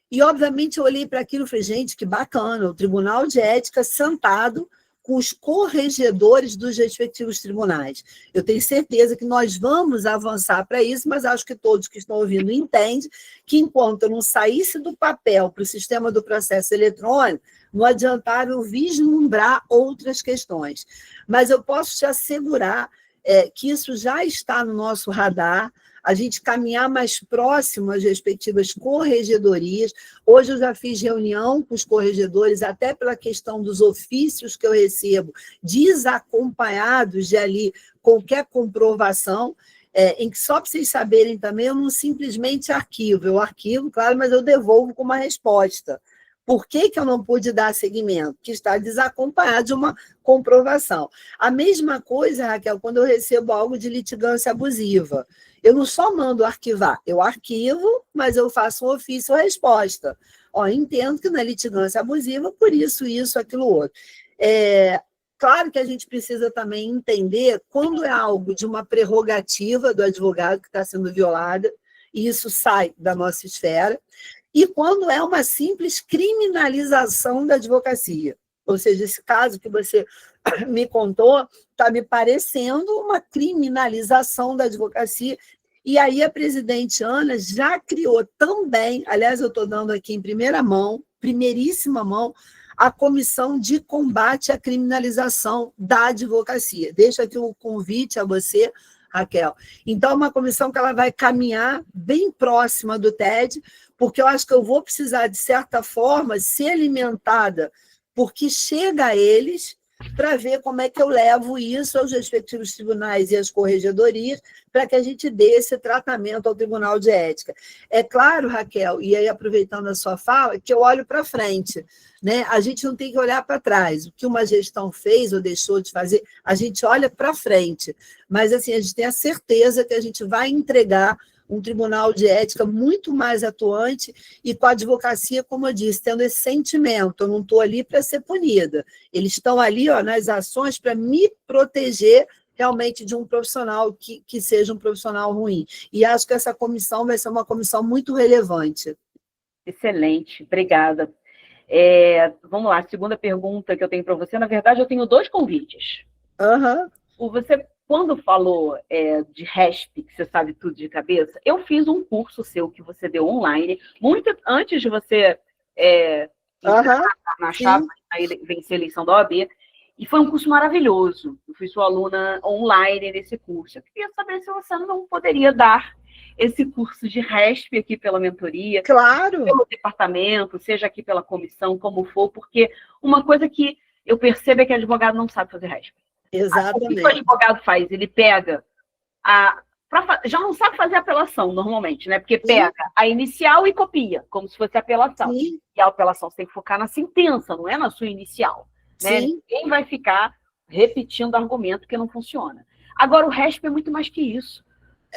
E, obviamente, eu olhei para aquilo e falei, gente, que bacana, o Tribunal de Ética sentado com os corregedores dos respectivos tribunais. Eu tenho certeza que nós vamos avançar para isso, mas acho que todos que estão ouvindo entendem que, enquanto eu não saísse do papel para o sistema do processo eletrônico, não adiantava eu vislumbrar outras questões. Mas eu posso te assegurar que isso já está no nosso radar, a gente caminhar mais próximo às respectivas corregedorias. Hoje eu já fiz reunião com os corregedores, até pela questão dos ofícios que eu recebo, desacompanhados de ali qualquer comprovação, em que, só para vocês saberem também, eu não simplesmente arquivo, eu arquivo, claro, mas eu devolvo com uma resposta. Por que eu não pude dar seguimento? Que está desacompanhado de uma comprovação. A mesma coisa, Raquel, quando eu recebo algo de litigância abusiva. Eu não só mando arquivar, eu arquivo, mas eu faço um ofício resposta. Entendo que na litigância abusiva, por isso, aquilo, outro. Claro que a gente precisa também entender quando é algo de uma prerrogativa do advogado que está sendo violada, e isso sai da nossa esfera, e quando é uma simples criminalização da advocacia. Ou seja, esse caso que você me contou está me parecendo uma criminalização da advocacia. E aí a presidente Ana já criou também, aliás, eu estou dando aqui em primeira mão, primeiríssima mão, a Comissão de Combate à Criminalização da Advocacia. Deixo aqui o convite a você, Raquel. Então, é uma comissão que ela vai caminhar bem próxima do TED, porque eu acho que eu vou precisar, de certa forma, ser alimentada, porque chega a eles, para ver como é que eu levo isso aos respectivos tribunais e às corregedorias, para que a gente dê esse tratamento ao Tribunal de Ética. É claro, Raquel, e aí aproveitando a sua fala, que eu olho para frente, né? A gente não tem que olhar para trás. O que uma gestão fez ou deixou de fazer, a gente olha para frente. Mas assim, a gente tem a certeza que a gente vai entregar um tribunal de ética muito mais atuante e com a advocacia, como eu disse, tendo esse sentimento, eu não estou ali para ser punida. Eles estão ali nas ações para me proteger realmente de um profissional que seja um profissional ruim. E acho que essa comissão vai ser uma comissão muito relevante. Excelente, obrigada. Vamos lá, a segunda pergunta que eu tenho para você, na verdade, eu tenho 2 convites. Você, quando falou de RESP, que você sabe tudo de cabeça, eu fiz um curso seu que você deu online, muito antes de você entrar na chapa, vencer a eleição da OAB, e foi um curso maravilhoso. Eu fui sua aluna online nesse curso. Eu queria saber se você não poderia dar esse curso de RESP aqui pela mentoria, claro, pelo departamento, seja aqui pela comissão, como for, porque uma coisa que eu percebo é que o advogado não sabe fazer RESP. Exatamente. O que o advogado faz? Ele pega já não sabe fazer apelação normalmente, né? Porque pega a inicial e copia, como se fosse apelação. Sim. E a apelação você tem que focar na sentença, não é na sua inicial. Né? Ninguém vai ficar repetindo argumento que não funciona. Agora, o RESP é muito mais que isso.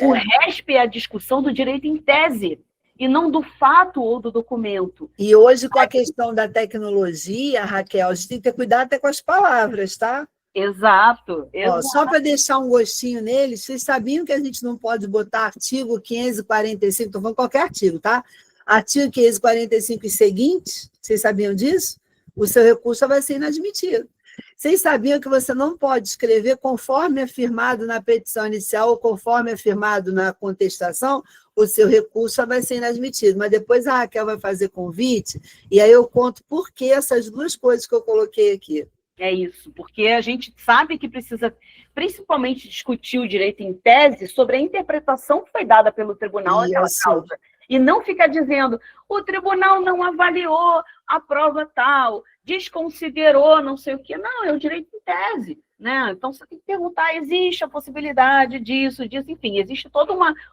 O RESP é a discussão do direito em tese, e não do fato ou do documento. E hoje, com a questão da tecnologia, Raquel, a gente tem que ter cuidado até com as palavras, tá? Exato. Só para deixar um gostinho neles, vocês sabiam que a gente não pode botar artigo 545, estou falando qualquer artigo, tá? Artigo 545 e seguintes, vocês sabiam disso? O seu recurso vai ser inadmitido. Vocês sabiam que você não pode escrever conforme afirmado na petição inicial ou conforme afirmado na contestação? O seu recurso vai ser inadmitido. Mas depois a Raquel vai fazer convite e aí eu conto por que essas 2 coisas que eu coloquei aqui. É isso, porque a gente sabe que precisa, principalmente, discutir o direito em tese sobre a interpretação que foi dada pelo tribunal naquela causa. E não ficar dizendo, o tribunal não avaliou a prova tal, desconsiderou não sei o quê. Não, é o direito em tese. Né? Então, você tem que perguntar, existe a possibilidade disso, enfim, existe toda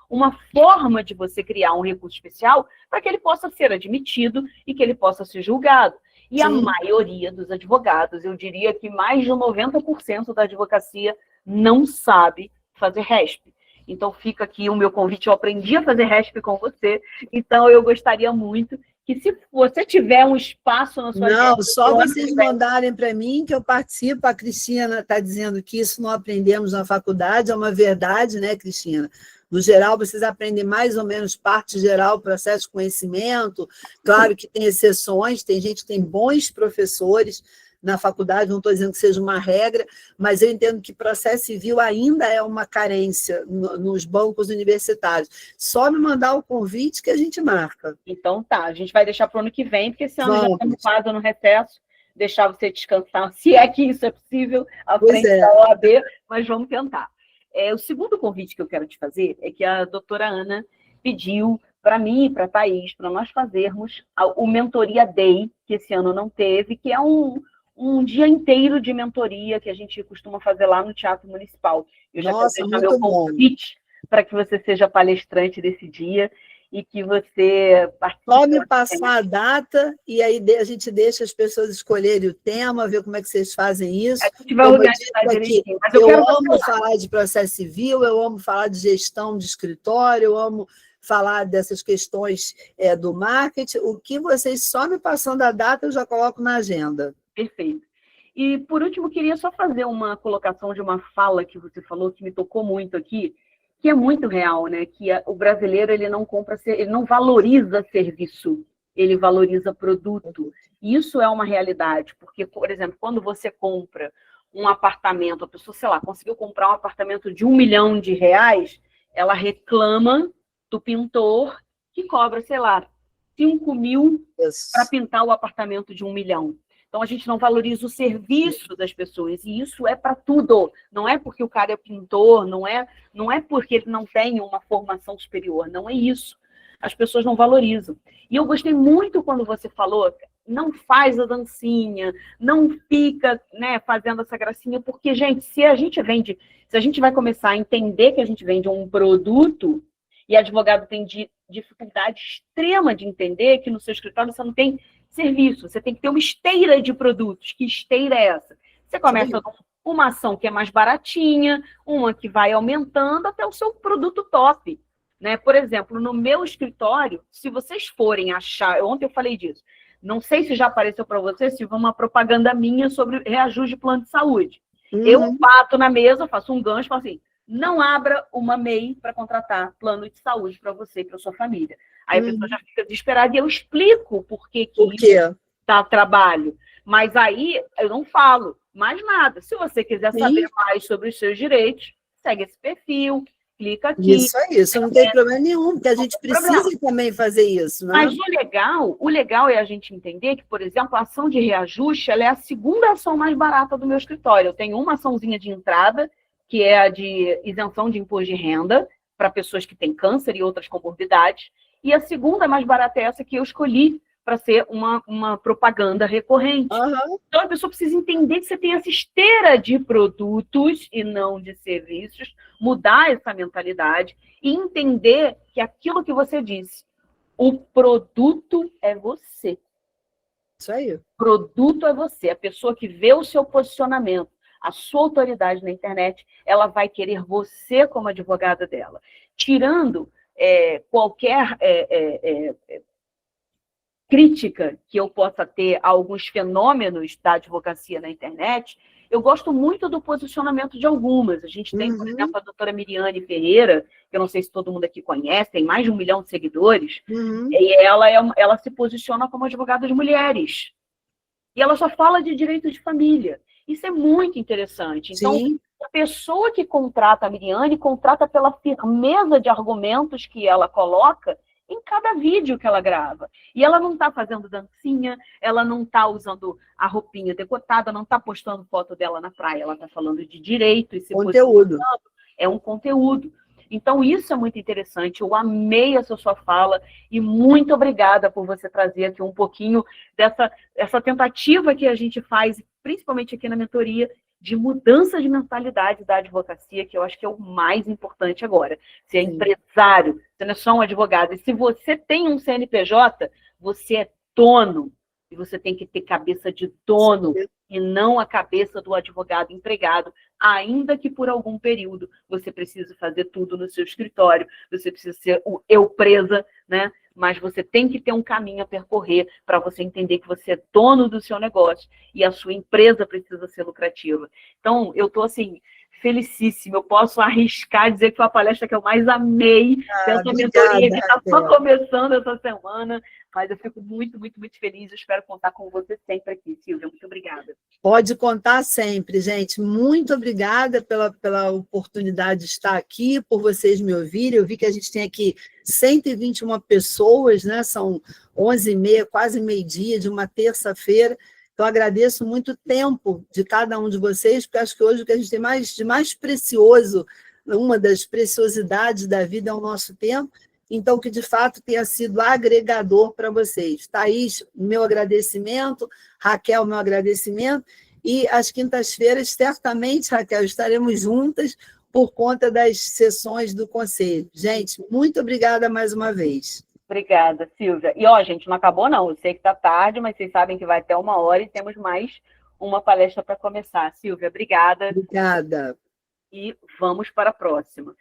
uma forma de você criar um recurso especial para que ele possa ser admitido e que ele possa ser julgado. E a maioria dos advogados, eu diria que mais de 90% da advocacia não sabe fazer RESP. Então, fica aqui o meu convite, eu aprendi a fazer RESP com você, então eu gostaria muito que, se você tiver um espaço na sua agenda... Não, só vocês mandarem para mim que eu participo. A Cristina está dizendo que isso não aprendemos na faculdade, é uma verdade, né, Cristina? No geral, vocês aprendem mais ou menos parte geral, processo de conhecimento. Claro que tem exceções, tem gente que tem bons professores na faculdade, não estou dizendo que seja uma regra, mas eu entendo que processo civil ainda é uma carência nos bancos universitários. Só me mandar o convite que a gente marca. Então tá, a gente vai deixar para o ano que vem, porque esse ano já estamos quase no recesso, deixar você descansar, se é que isso é possível, à frente da OAB, mas vamos tentar. O segundo convite que eu quero te fazer é que a doutora Ana pediu para mim e para a Thaís, para nós fazermos o Mentoria Day, que esse ano não teve, que é um dia inteiro de mentoria que a gente costuma fazer lá no Teatro Municipal. Eu já quero deixar meu convite para que você seja palestrante desse dia e que você participe. Pode passar a data e aí a gente deixa as pessoas escolherem o tema, ver como é que vocês fazem isso. A gente vai organizar direitinho. Mas eu amo falar de processo civil, eu amo falar de gestão de escritório, eu amo falar dessas questões do marketing. O que vocês só me passando a data, eu já coloco na agenda. Perfeito. E, por último, queria só fazer uma colocação de uma fala que você falou, que me tocou muito aqui, que é muito real, né? Que o brasileiro ele não valoriza serviço, ele valoriza produto. E isso é uma realidade, porque, por exemplo, quando você compra um apartamento, a pessoa, sei lá, conseguiu comprar um apartamento de R$1 milhão, ela reclama do pintor que cobra, sei lá, 5 mil para pintar o apartamento de R$1 milhão. Então, a gente não valoriza o serviço das pessoas, e isso é para tudo. Não é porque o cara é pintor, não é porque ele não tem uma formação superior, não é isso. As pessoas não valorizam. E eu gostei muito quando você falou, não faz a dancinha, não fica, né, fazendo essa gracinha, porque, gente, se a gente vai começar a entender que a gente vende um produto, e advogado tem dificuldade extrema de entender que no seu escritório você não tem serviço, você tem que ter uma esteira de produtos. Que esteira é essa? Você começa com uma ação que é mais baratinha, uma que vai aumentando até o seu produto top. Né? Por exemplo, no meu escritório, se vocês forem achar, ontem eu falei disso, não sei se já apareceu para vocês, se uma propaganda minha sobre reajuste de plano de saúde. Eu bato na mesa, faço um gancho, falo assim, não abra uma MEI para contratar plano de saúde para você e para sua família. Aí a pessoa já fica desesperada e eu explico por que isso dá trabalho. Mas aí eu não falo mais nada. Se você quiser saber mais sobre os seus direitos, segue esse perfil, clica aqui. Isso não tem problema nenhum, porque a gente precisa também fazer isso. Né? Mas o legal é a gente entender que, por exemplo, a ação de reajuste ela é a segunda ação mais barata do meu escritório. Eu tenho uma açãozinha de entrada, que é a de isenção de imposto de renda para pessoas que têm câncer e outras comorbidades. E a segunda mais barata é essa que eu escolhi para ser uma propaganda recorrente. Então, a pessoa precisa entender que você tem essa esteira de produtos e não de serviços, mudar essa mentalidade e entender que aquilo que você disse, o produto é você. Isso aí. O produto é você. A pessoa que vê o seu posicionamento, a sua autoridade na internet, ela vai querer você como advogada dela. Tirando qualquer crítica que eu possa ter a alguns fenômenos da advocacia na internet, eu gosto muito do posicionamento de algumas. A gente tem, por exemplo, a doutora Miriane Ferreira, que eu não sei se todo mundo aqui conhece, tem mais de 1 milhão de seguidores, e ela se posiciona como advogada de mulheres. E ela só fala de direito de família. Isso é muito interessante. Então, a pessoa que contrata a Miriane, contrata pela firmeza de argumentos que ela coloca em cada vídeo que ela grava. E ela não está fazendo dancinha, ela não está usando a roupinha decotada, não está postando foto dela na praia, ela está falando de direito. E conteúdo. É um conteúdo. Então, isso é muito interessante. Eu amei essa sua fala e muito obrigada por você trazer aqui um pouquinho dessa tentativa que a gente faz, principalmente aqui na mentoria, de mudança de mentalidade da advocacia, que eu acho que é o mais importante agora. Você é empresário, você não é só um advogado. E se você tem um CNPJ, você é dono. E você tem que ter cabeça de dono e não a cabeça do advogado empregado, ainda que por algum período você precise fazer tudo no seu escritório, você precisa ser o eu presa, né? Mas você tem que ter um caminho a percorrer para você entender que você é dono do seu negócio e a sua empresa precisa ser lucrativa. Então, eu estou, assim, felicíssima. Eu posso arriscar dizer que foi a palestra que eu mais amei dessa obrigada, mentoria, que está só Raquel. começando essa semana, mas eu fico muito, muito, muito feliz. Eu espero contar com você sempre aqui, Silvia. Muito obrigada. Pode contar sempre, gente. Muito obrigada pela oportunidade de estar aqui, por vocês me ouvirem. Eu vi que a gente tem aqui 121 pessoas, né? São 11h30, quase meio-dia, de uma terça-feira. Então, agradeço muito o tempo de cada um de vocês, porque acho que hoje o que a gente tem de mais precioso, uma das preciosidades da vida é o nosso tempo. Então, que de fato tenha sido agregador para vocês. Thaís, meu agradecimento. Raquel, meu agradecimento. E às quintas-feiras, certamente, Raquel, estaremos juntas por conta das sessões do Conselho. Gente, muito obrigada mais uma vez. Obrigada, Silvia. E, ó, gente, não acabou, não. Eu sei que está tarde, mas vocês sabem que vai até 1h e temos mais uma palestra para começar. Silvia, obrigada. Obrigada. E vamos para a próxima.